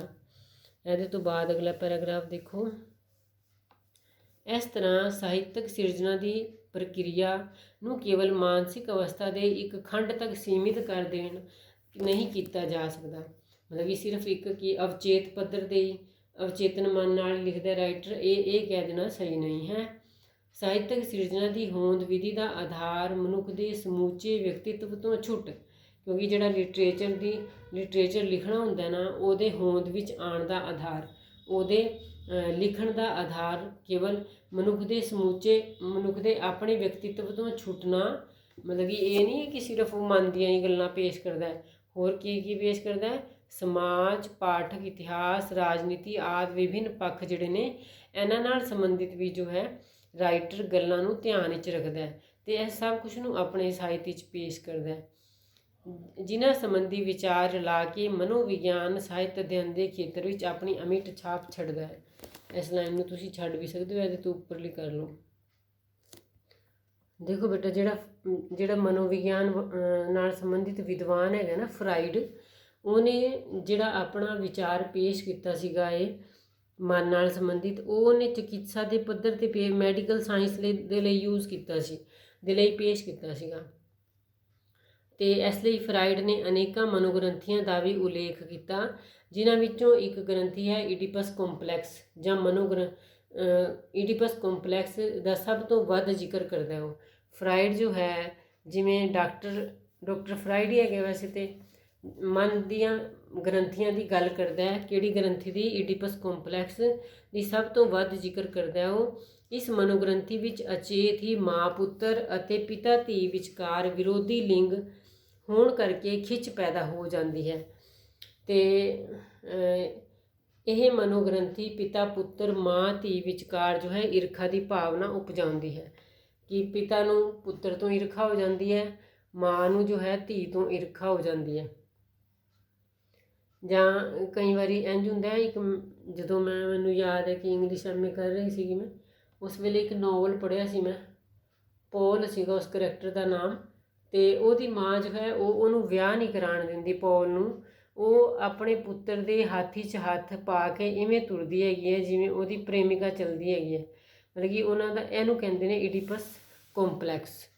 ਇਹਦੇ ਤੋਂ ਬਾਅਦ ਅਗਲਾ ਪੈਰਾਗ੍ਰਾਫ ਦੇਖੋ। ਇਸ ਤਰ੍ਹਾਂ ਸਾਹਿਤਕ ਸਿਰਜਣਾ ਦੀ ਪ੍ਰਕਿਰਿਆ ਨੂੰ ਕੇਵਲ ਮਾਨਸਿਕ ਅਵਸਥਾ ਦੇ ਇੱਕ ਖੰਡ ਤੱਕ ਸੀਮਿਤ ਕਰ ਦੇਣ ਨਹੀਂ ਕੀਤਾ ਜਾ ਸਕਦਾ। ਮਤਲਬ ਕਿ ਸਿਰਫ ਇੱਕ ਕਿ ਅਵਚੇਤ ਪੱਧਰ 'ਤੇ ਹੀ ਅਵਚੇਤਨ ਮਨ ਨਾਲ ਲਿਖਦਾ ਰਾਈਟਰ, ਇਹ ਕਹਿ ਦੇਣਾ ਸਹੀ ਨਹੀਂ ਹੈ। ਸਾਹਿਤਕ ਸਿਰਜਣਾ ਦੀ ਹੋਂਦ ਵਿਧੀ ਦਾ ਆਧਾਰ ਮਨੁੱਖ ਦੇ ਸਮੁੱਚੇ ਵਿਅਕਤੀਤਵ ਤੋਂ ਛੁੱਟ, ਕਿਉਂਕਿ ਜਿਹੜਾ ਲਿਟਰੇਚਰ ਲਿਖਣਾ ਹੁੰਦਾ ਨਾ, ਉਹਦੇ ਹੋਂਦ ਵਿੱਚ ਆਉਣ ਦਾ ਆਧਾਰ, ਉਹਦੇ ਲਿਖਣ ਦਾ ਆਧਾਰ ਕੇਵਲ ਮਨੁੱਖ ਦੇ ਆਪਣੇ ਵਿਅਕਤੀਤਵ ਤੋਂ ਛੁੱਟਣਾ। ਮਤਲਬ ਕਿ ਇਹ ਨਹੀਂ ਹੈ ਕਿ ਸਿਰਫ ਉਹ ਮਨ ਦੀਆਂ ਹੀ ਗੱਲਾਂ ਪੇਸ਼ ਕਰਦਾ ਹੈ, ਹੋਰ ਕੀ ਪੇਸ਼ ਕਰਦਾ ਹੈ? ਸਮਾਜ, ਪਾਠਕ, ਇਤਿਹਾਸ, ਰਾਜਨੀਤੀ ਆਦਿ ਵਿਭਿੰਨ ਪੱਖ ਜਿਹੜੇ ਨੇ, ਇਹਨਾਂ ਨਾਲ ਸੰਬੰਧਿਤ ਵੀ ਜੋ ਹੈ ਰਾਈਟਰ ਗੱਲਾਂ ਨੂੰ ਧਿਆਨ ਵਿੱਚ ਰੱਖਦਾ ਹੈ ਅਤੇ ਇਹ ਸਭ ਕੁਝ ਨੂੰ ਆਪਣੇ ਸਾਹਿਤ ਵਿੱਚ ਪੇਸ਼ ਕਰਦਾ ਹੈ। ਜਿਨ੍ਹਾਂ ਸੰਬੰਧੀ ਵਿਚਾਰ ਰਲਾ ਕੇ ਮਨੋਵਿਗਿਆਨ ਸਾਹਿਤ ਅਧਿਐਨ ਦੇ ਖੇਤਰ ਵਿੱਚ ਆਪਣੀ ਅਮਿੱਟ ਛਾਪ ਛੱਡਦਾ ਹੈ। ਇਸ ਲਾਈਨ ਨੂੰ ਤੁਸੀਂ ਛੱਡ ਵੀ ਸਕਦੇ ਹੋ, ਇਹਦੇ ਤੋਂ ਉੱਪਰਲੀ ਕਰ ਲਓ। ਦੇਖੋ ਬੇਟਾ, ਜਿਹੜਾ ਮਨੋਵਿਗਿਆਨ ਨਾਲ ਸੰਬੰਧਿਤ ਵਿਦਵਾਨ ਹੈਗਾ ਨਾ ਫਰਾਇਡ, ਉਹਨੇ ਜਿਹੜਾ ਆਪਣਾ ਵਿਚਾਰ ਪੇਸ਼ ਕੀਤਾ ਸੀਗਾ ਇਹ ਮਨ ਨਾਲ ਸੰਬੰਧਿਤ, ਉਹ ਉਹਨੇ ਚਿਕਿਤਸਾ ਦੇ ਪੱਧਰ 'ਤੇ ਮੈਡੀਕਲ ਸਾਇੰਸ ਦੇ ਲਈ ਯੂਜ਼ ਕੀਤਾ ਸੀ, ਦੇ ਲਈ ਪੇਸ਼ ਕੀਤਾ ਸੀਗਾ। ਅਤੇ ਇਸ ਲਈ ਫਰਾਇਡ ਨੇ ਅਨੇਕਾਂ ਮਨੋਗ੍ਰੰਥੀਆਂ ਦਾ ਵੀ ਉਲੇਖ ਕੀਤਾ, ਜਿਨ੍ਹਾਂ ਵਿੱਚੋਂ ਇੱਕ ਗ੍ਰੰਥੀ ਹੈ ਈਡੀਪਸ ਕੰਪਲੈਕਸ ਜਾਂ ਈਡੀਪਸ ਕੰਪਲੈਕਸ ਦਾ ਸਭ ਤੋਂ ਵੱਧ ਜ਼ਿਕਰ ਕਰਦਾ ਉਹ। ਫਰਾਇਡ ਜੋ ਹੈ, ਜਿਵੇਂ ਡਾਕਟਰ ਫਰਾਇਡ ਹੀ ਹੈਗੇ ਵੈਸੇ ਤੇ, ਮਨ ਦੀਆਂ ਗ੍ਰੰਥੀਆਂ ਦੀ ਗੱਲ ਕਰਦਾ ਹੈ। ਕਿਹੜੀ ਗ੍ਰੰਥੀ ਦੀ? ਈਡੀਪਸ ਕੰਪਲੈਕਸ ਦੀ ਸਭ ਤੋਂ ਵੱਧ ਜ਼ਿਕਰ ਕਰਦਾ ਉਹ। ਇਸ ਮਨੋਗ੍ਰੰਥੀ ਵਿੱਚ ਅਚੇਤ ਹੀ ਮਾਂ ਪੁੱਤਰ ਅਤੇ ਪਿਤਾ ਧੀ ਵਿਚਕਾਰ ਵਿਰੋਧੀ ਲਿੰਗ ਹੋਣ ਕਰਕੇ ਖਿੱਚ ਪੈਦਾ ਹੋ ਜਾਂਦੀ ਹੈ, ਅਤੇ ਇਹ ਮਨੋਗ੍ਰੰਥੀ ਪਿਤਾ ਪੁੱਤਰ ਮਾਂ ਧੀ ਵਿਚਕਾਰ ਜੋ ਹੈ ਈਰਖਾ ਦੀ ਭਾਵਨਾ ਉਪਜਾਉਂਦੀ ਹੈ, ਕਿ ਪਿਤਾ ਨੂੰ ਪੁੱਤਰ ਤੋਂ ਈਰਖਾ ਹੋ ਜਾਂਦੀ ਹੈ, ਮਾਂ ਨੂੰ ਜੋ ਹੈ ਧੀ ਤੋਂ ਈਰਖਾ ਹੋ ਜਾਂਦੀ ਹੈ। ਜਾਂ ਕਈ ਵਾਰੀ ਇੰਝ ਹੁੰਦਾ ਹੈ, ਜਦੋਂ ਮੈਨੂੰ ਯਾਦ ਹੈ ਕਿ ਇੰਗਲਿਸ਼ ਐਮਏ ਕਰ ਰਹੀ ਸੀਗੀ ਮੈਂ, ਉਸ ਵੇਲੇ ਇੱਕ ਨਾਵਲ ਪੜ੍ਹਿਆ ਸੀ ਮੈਂ, ਪੌਲ ਸੀਗਾ ਉਸ ਕਰੈਕਟਰ ਦਾ ਨਾਮ, ਅਤੇ ਉਹਦੀ ਮਾਂ ਜੋ ਹੈ ਉਹਨੂੰ ਵਿਆਹ ਨਹੀਂ ਕਰਾਉਣ ਦਿੰਦੀ ਪੌਲ ਨੂੰ। ਉਹ ਆਪਣੇ ਪੁੱਤਰ ਦੇ ਹੱਥ 'ਚ ਹੱਥ ਪਾ ਕੇ ਇਵੇਂ ਤੁਰਦੀ ਹੈਗੀ ਹੈ ਜਿਵੇਂ ਉਹਦੀ ਪ੍ਰੇਮਿਕਾ ਚੱਲਦੀ ਹੈਗੀ ਹੈ। ਮਤਲਬ ਕਿ ਉਹਨਾਂ ਦਾ, ਇਹਨੂੰ ਕਹਿੰਦੇ ਨੇ ਈਡੀਪਸ ਕੰਪਲੈਕਸ,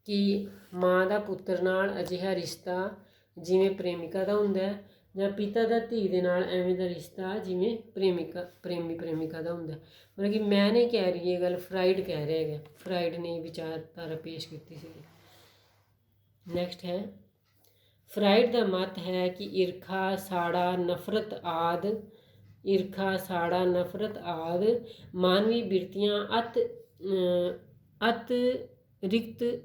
ਕਿ ਮਾਂ ਦਾ ਪੁੱਤਰ ਨਾਲ ਅਜਿਹਾ ਰਿਸ਼ਤਾ ਜਿਵੇਂ ਪ੍ਰੇਮਿਕਾ ਦਾ ਹੁੰਦਾ, ਜਾਂ ਪਿਤਾ ਦਾ ਧੀ ਦੇ ਨਾਲ ਐਵੇਂ ਦਾ ਰਿਸ਼ਤਾ ਜਿਵੇਂ ਪ੍ਰੇਮਿਕਾ ਦਾ ਹੁੰਦਾ। ਮਤਲਬ ਕਿ ਮੈਂ ਨਹੀਂ ਕਹਿ ਰਹੀ ਇਹ ਗੱਲ, ਫਰਾਇਡ ਕਹਿ ਰਿਹਾ ਹੈਗਾ। ਫਰਾਇਡ ਨੇ ਵਿਚਾਰਧਾਰਾ ਪੇਸ਼ ਕੀਤੀ ਸੀ। ਨੈਕਸਟ ਹੈ, ਫਰਾਇਡ ਦਾ ਮਤ ਹੈ ਕਿ ਈਰਖਾ, ਸਾੜਾ, ਨਫ਼ਰਤ ਆਦਿ ਮਾਨਵੀ ਬਿਰਤੀਆਂ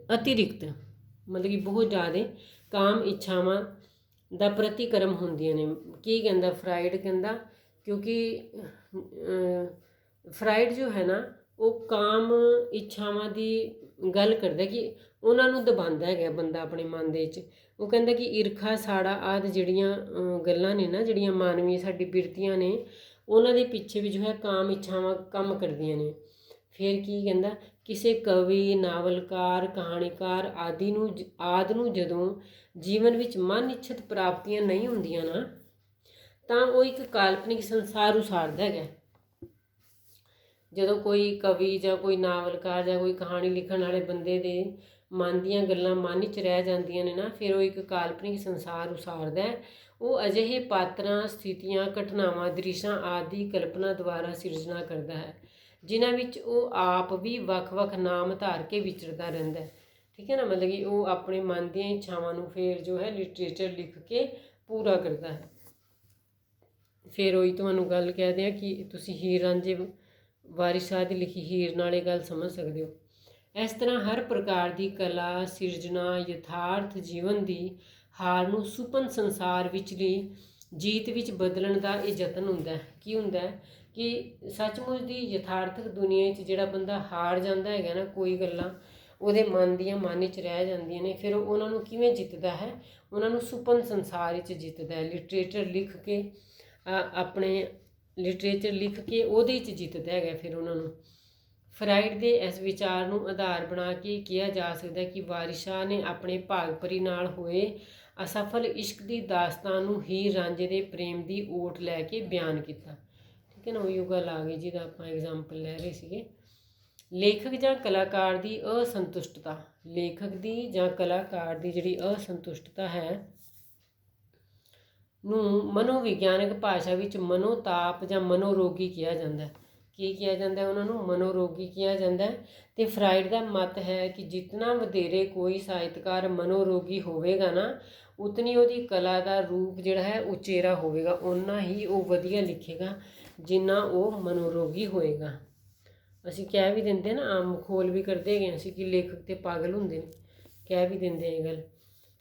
ਅਤਿਰਿਕਤ ਮਤਲਬ ਕਿ ਬਹੁਤ ਜ਼ਿਆਦਾ ਕਾਮ ਇੱਛਾਵਾਂ ਦਾ ਪ੍ਰਤੀਕਰਮ ਹੁੰਦੀਆਂ ਨੇ। ਕੀ ਕਹਿੰਦਾ ਫਰਾਇਡ? ਕਹਿੰਦਾ ਕਿਉਂਕਿ ਫਰਾਇਡ ਜੋ ਹੈ ਨਾ, ਉਹ ਕਾਮ ਇੱਛਾਵਾਂ ਦੀ ਗੱਲ ਕਰਦਾ, ਕਿ ਉਹਨਾਂ ਨੂੰ ਦਬਾਉਂਦਾ ਹੈਗਾ ਬੰਦਾ ਆਪਣੇ ਮਨ ਦੇ ਵਿੱਚ। ਉਹ ਕਹਿੰਦਾ ਕਿ ਈਰਖਾ, ਸਾੜਾ ਆਦਿ ਜਿਹੜੀਆਂ ਗੱਲਾਂ ਨੇ ਨਾ, ਜਿਹੜੀਆਂ ਮਾਨਵੀ ਸਾਡੀ ਬਿਰਤੀਆਂ ਨੇ, ਉਹਨਾਂ ਦੇ ਪਿੱਛੇ ਵੀ ਜੋ ਹੈ ਕਾਮ ਇੱਛਾਵਾਂ ਕੰਮ ਕਰਦੀਆਂ ਨੇ। ਫਿਰ ਕੀ ਕਹਿੰਦਾ? ਕਿਸੇ ਕਵੀ, ਨਾਵਲਕਾਰ, ਕਹਾਣੀਕਾਰ ਆਦਿ ਨੂੰ ਜਦੋਂ ਜੀਵਨ ਵਿੱਚ ਮਨ ਇੱਛਤ ਪ੍ਰਾਪਤੀਆਂ ਨਹੀਂ ਹੁੰਦੀਆਂ ਨਾ, ਤਾਂ ਉਹ ਇੱਕ ਕਾਲਪਨਿਕ ਸੰਸਾਰ ਉਸਾਰਦਾ ਹੈਗਾ। ਜਦੋਂ ਕੋਈ ਕਵੀ ਜਾਂ ਕੋਈ ਨਾਵਲਕਾਰ ਜਾਂ ਕੋਈ ਕਹਾਣੀ ਲਿਖਣ ਵਾਲੇ ਬੰਦੇ ਦੇ ਮਨ ਦੀਆਂ ਗੱਲਾਂ ਮਨ ਵਿੱਚ ਰਹਿ ਜਾਂਦੀਆਂ ਨੇ ਨਾ, ਫਿਰ ਉਹ ਇੱਕ ਕਾਲਪਨਿਕ ਸੰਸਾਰ ਉਸਾਰਦਾ ਹੈ। ਉਹ ਅਜਿਹੇ ਪਾਤਰਾਂ, ਸਥਿਤੀਆਂ, ਘਟਨਾਵਾਂ, ਦ੍ਰਿਸ਼ਾਂ ਆਦਿ ਦੀ ਕਲਪਨਾ ਦੁਆਰਾ ਸਿਰਜਣਾ ਕਰਦਾ ਹੈ, ਜਿਨ੍ਹਾਂ ਵਿੱਚ ਉਹ ਆਪ ਵੀ ਵੱਖ-ਵੱਖ ਨਾਮ ਧਾਰ ਕੇ ਵਿਚਰਦਾ ਰਹਿੰਦਾ ਹੈ। ਠੀਕ ਹੈ ਨਾ, ਮਤਲਬ ਕਿ ਉਹ ਆਪਣੇ ਮਨ ਦੀਆਂ ਇੱਛਾਵਾਂ ਨੂੰ ਫਿਰ ਜੋ ਹੈ ਲਿਟਰੇਚਰ ਲਿਖ ਕੇ ਪੂਰਾ ਕਰਦਾ ਹੈ। ਫਿਰ ਉਹੀ ਤੁਹਾਨੂੰ ਗੱਲ ਕਹਿ ਹਾਂ ਕਿ ਤੁਸੀਂ ਹੀਰ ਰਾਂਝੇ ਵਾਰਿਸ ਸ਼ਾਹ ਦੀ ਲਿਖੀ ਹੀਰ ਨਾਲ ਇਹ ਗੱਲ ਸਮਝ ਸਕਦੇ ਹੋ। ਇਸ ਤਰ੍ਹਾਂ ਹਰ ਪ੍ਰਕਾਰ ਦੀ ਕਲਾ ਸਿਰਜਣਾ ਯਥਾਰਥ ਜੀਵਨ ਦੀ ਹਾਰ ਨੂੰ ਸੁਪਨ ਸੰਸਾਰ ਵਿਚਲੀ ਜੀਤ ਵਿੱਚ ਬਦਲਣ ਦਾ ਇਹ ਯਤਨ ਹੁੰਦਾ ਹੈ। ਕੀ ਹੁੰਦਾ ਹੈ ਕਿ ਸੱਚਮੁੱਚ ਦੀ ਯਥਾਰਥਕ ਦੁਨੀਆ 'ਚ ਜਿਹੜਾ ਬੰਦਾ ਹਾਰ ਜਾਂਦਾ ਹੈਗਾ ਨਾ, ਕੋਈ ਗੱਲਾਂ ਉਹਦੇ ਮਨ ਵਿੱਚ ਰਹਿ ਜਾਂਦੀਆਂ ਨੇ, ਫਿਰ ਉਹਨਾਂ ਨੂੰ ਕਿਵੇਂ ਜਿੱਤਦਾ ਹੈ? ਉਹਨਾਂ ਨੂੰ ਸੁਪਨ ਸੰਸਾਰ ਵਿੱਚ ਜਿੱਤਦਾ ਹੈ, ਲਿਟਰੇਚਰ ਲਿਖ ਕੇ ਉਹਦੇ 'ਚ ਜਿੱਤਦਾ ਹੈਗਾ ਫਿਰ ਉਹਨਾਂ ਨੂੰ। ਫਰਾਇਡ ਦੇ ਇਸ ਵਿਚਾਰ ਨੂੰ ਆਧਾਰ ਬਣਾ ਕੇ ਕਿਹਾ ਜਾ ਸਕਦਾ ਕਿ ਵਾਰਿਸ ਸ਼ਾਹ ਨੇ ਆਪਣੇ ਭਾਗਪਰੀ ਨਾਲ ਹੋਏ ਅਸਫਲ ਇਸ਼ਕ ਦੀ ਦਾਸਤਾਨ ਨੂੰ ਹੀਰ ਰਾਂਝੇ ਦੇ ਪ੍ਰੇਮ ਦੀ ਓਟ ਲੈ ਕੇ ਬਿਆਨ ਕੀਤਾ। ਠੀਕ ਹੈ ਨਾ, ਉਹੀ ਗੱਲ ਆ ਗਈ ਜਿਹਦਾ ਆਪਾਂ ਐਗਜ਼ਾਮਪਲ ਲੈ ਰਹੇ ਸੀਗੇ। ਲੇਖਕ ਜਾਂ ਕਲਾਕਾਰ ਦੀ ਜਿਹੜੀ ਅਸੰਤੁਸ਼ਟਤਾ ਹੈ ਨੂੰ ਮਨੋਵਿਗਿਆਨਕ ਭਾਸ਼ਾ ਵਿੱਚ ਮਨੋਤਾਪ ਜਾਂ ਮਨੋਰੋਗੀ ਕਿਹਾ ਜਾਂਦਾ ਹੈ। ਕੀ ਕਿਹਾ ਜਾਂਦਾ? ਉਹਨਾਂ ਨੂੰ ਮਨੋਰੋਗੀ ਕਿਹਾ ਜਾਂਦਾ ਹੈ। ਅਤੇ ਫਰਾਇਡ ਦਾ ਮਤ ਹੈ ਕਿ ਜਿਤਨਾ ਵਧੇਰੇ ਕੋਈ ਸਾਹਿਤਕਾਰ ਮਨੋਰੋਗੀ ਹੋਵੇਗਾ ਨਾ, ਉਤਨੀ ਉਹਦੀ ਕਲਾ ਦਾ ਰੂਪ ਜਿਹੜਾ ਹੈ ਉਚੇਰਾ ਹੋਵੇਗਾ, ਓਨਾ ਹੀ ਉਹ ਵਧੀਆ ਲਿਖੇਗਾ ਜਿੰਨਾ ਉਹ ਮਨੋਰੋਗੀ ਹੋਏਗਾ। ਅਸੀਂ ਕਹਿ ਵੀ ਦਿੰਦੇ ਨਾ, ਆਮ ਮਖੌਲ ਵੀ ਕਰਦੇ ਹੈਗੇ ਅਸੀਂ ਕਿ ਲੇਖਕ ਤੇ ਪਾਗਲ ਹੁੰਦੇ ਨੇ, ਕਹਿ ਵੀ ਦਿੰਦੇ ਇਹ ਗੱਲ।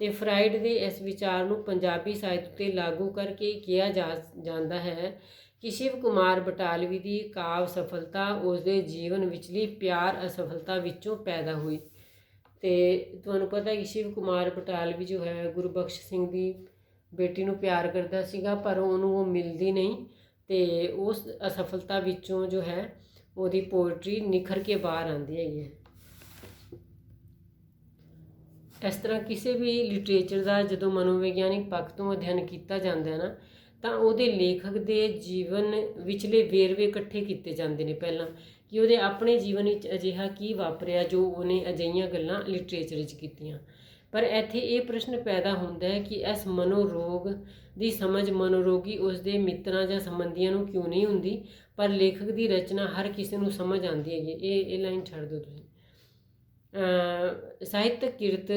ਅਤੇ ਫਰਾਇਡ ਦੇ ਇਸ ਵਿਚਾਰ ਨੂੰ ਪੰਜਾਬੀ ਸਾਹਿਤ ਉੱਤੇ ਲਾਗੂ ਕਰਕੇ ਕਿਹਾ ਜਾਂਦਾ ਹੈ ਕਿ ਸ਼ਿਵ ਕੁਮਾਰ ਬਟਾਲਵੀ ਦੀ ਕਾਵਿ ਸਫਲਤਾ ਉਸਦੇ ਜੀਵਨ ਵਿਚਲੀ ਪਿਆਰ ਅਸਫਲਤਾ ਵਿੱਚੋਂ ਪੈਦਾ ਹੋਈ। ਅਤੇ ਤੁਹਾਨੂੰ ਪਤਾ ਕਿ ਸ਼ਿਵ ਕੁਮਾਰ ਬਟਾਲਵੀ ਜੋ ਹੈ ਗੁਰਬਖਸ਼ ਸਿੰਘ ਦੀ ਬੇਟੀ ਨੂੰ ਪਿਆਰ ਕਰਦਾ ਸੀਗਾ, ਪਰ ਉਹਨੂੰ ਉਹ ਮਿਲਦੀ ਨਹੀਂ, ਅਤੇ ਉਸ ਅਸਫਲਤਾ ਵਿੱਚੋਂ ਜੋ ਹੈ ਉਹਦੀ ਪੋਇਟਰੀ ਨਿਖਰ ਕੇ ਬਾਹਰ ਆਉਂਦੀ ਹੈਗੀ ਹੈ। ਇਸ ਤਰ੍ਹਾਂ ਕਿਸੇ ਵੀ ਲਿਟਰੇਚਰ ਦਾ ਜਦੋਂ ਮਨੋਵਿਗਿਆਨਿਕ ਪੱਖ ਤੋਂ ਅਧਿਐਨ ਕੀਤਾ ਜਾਂਦਾ ਹੈ ਨਾ, ਤਾਂ ਉਹਦੇ ਲੇਖਕ ਦੇ ਜੀਵਨ ਵਿਚਲੇ ਵੇਰਵੇ ਇਕੱਠੇ ਕੀਤੇ ਜਾਂਦੇ ਨੇ ਪਹਿਲਾਂ, ਕਿ ਉਹਦੇ ਆਪਣੇ ਜੀਵਨ ਵਿੱਚ ਅਜਿਹਾ ਕੀ ਵਾਪਰਿਆ ਜੋ ਉਹਨੇ ਅਜਿਹੀਆਂ ਗੱਲਾਂ ਲਿਟਰੇਚਰ ਵਿੱਚ ਕੀਤੀਆਂ। ਪਰ ਇੱਥੇ ਇਹ ਪ੍ਰਸ਼ਨ ਪੈਦਾ ਹੁੰਦਾ ਹੈ ਕਿ ਇਸ ਮਨੋਰੋਗ ਦੀ ਸਮਝ ਮਨੋਰੋਗੀ ਉਸਦੇ ਮਿੱਤਰਾਂ ਜਾਂ ਸੰਬੰਧੀਆਂ ਨੂੰ ਕਿਉਂ ਨਹੀਂ ਹੁੰਦੀ, ਪਰ ਲੇਖਕ ਦੀ ਰਚਨਾ ਹਰ ਕਿਸੇ ਨੂੰ ਸਮਝ ਆਉਂਦੀ ਹੈਗੀ। ਇਹ ਲਾਈਨ ਛੱਡ ਦਿਓ ਤੁਸੀਂ। ਸਾਹਿਤਕ ਕਿਰਤ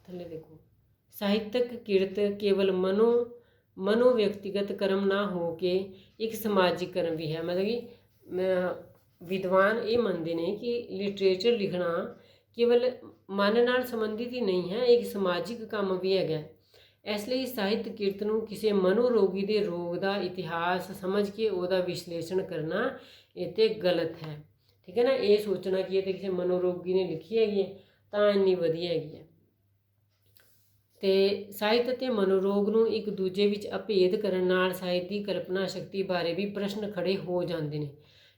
ਥੱਲੇ ਦੇਖੋ, ਸਾਹਿਤਕ ਕਿਰਤ ਕੇਵਲ ਮਨੋ ਵਿਅਕਤੀਗਤ ਕਰਮ ਨਾ ਹੋ ਕੇ ਇੱਕ ਸਮਾਜਿਕ ਕਰਮ ਵੀ ਹੈ। ਮਤਲਬ ਕਿ ਵਿਦਵਾਨ ਇਹ ਮੰਨਦੇ ਨੇ ਕਿ ਲਿਟਰੇਚਰ ਲਿਖਣਾ ਕੇਵਲ ਮਨ ਨਾਲ ਸੰਬੰਧਿਤ ਹੀ ਨਹੀਂ ਹੈ, ਇੱਕ ਸਮਾਜਿਕ ਕੰਮ ਵੀ ਹੈਗਾ। ਇਸ ਲਈ ਸਾਹਿਤ ਕਿਰਤ ਨੂੰ ਕਿਸੇ ਮਨੋਰੋਗੀ ਦੇ ਰੋਗ ਦਾ ਇਤਿਹਾਸ ਸਮਝ ਕੇ ਉਹਦਾ ਵਿਸ਼ਲੇਸ਼ਣ ਕਰਨਾ ਇਹ ਤੇ ਗਲਤ ਹੈ। ਠੀਕ ਹੈ ਨਾ, ਇਹ ਸੋਚਣਾ ਕਿ ਇਹ ਤਾਂ ਕਿਸੇ ਮਨੋਰੋਗੀ ਨੇ ਲਿਖੀ ਹੈਗੀ ਹੈ ਤਾਂ ਇੰਨੀ ਵਧੀਆ ਹੈਗੀ ਹੈ। ਤੇ ਸਾਹਿਤ ਅਤੇ ਮਨੋਰੋਗ ਨੂੰ ਇੱਕ ਦੂਜੇ ਵਿੱਚ ਅਭੇਦ ਕਰਨ ਨਾਲ ਸਾਹਿਤ ਦੀ ਕਲਪਨਾ ਸ਼ਕਤੀ ਬਾਰੇ ਵੀ ਪ੍ਰਸ਼ਨ ਖੜੇ ਹੋ ਜਾਂਦੇ ਨੇ।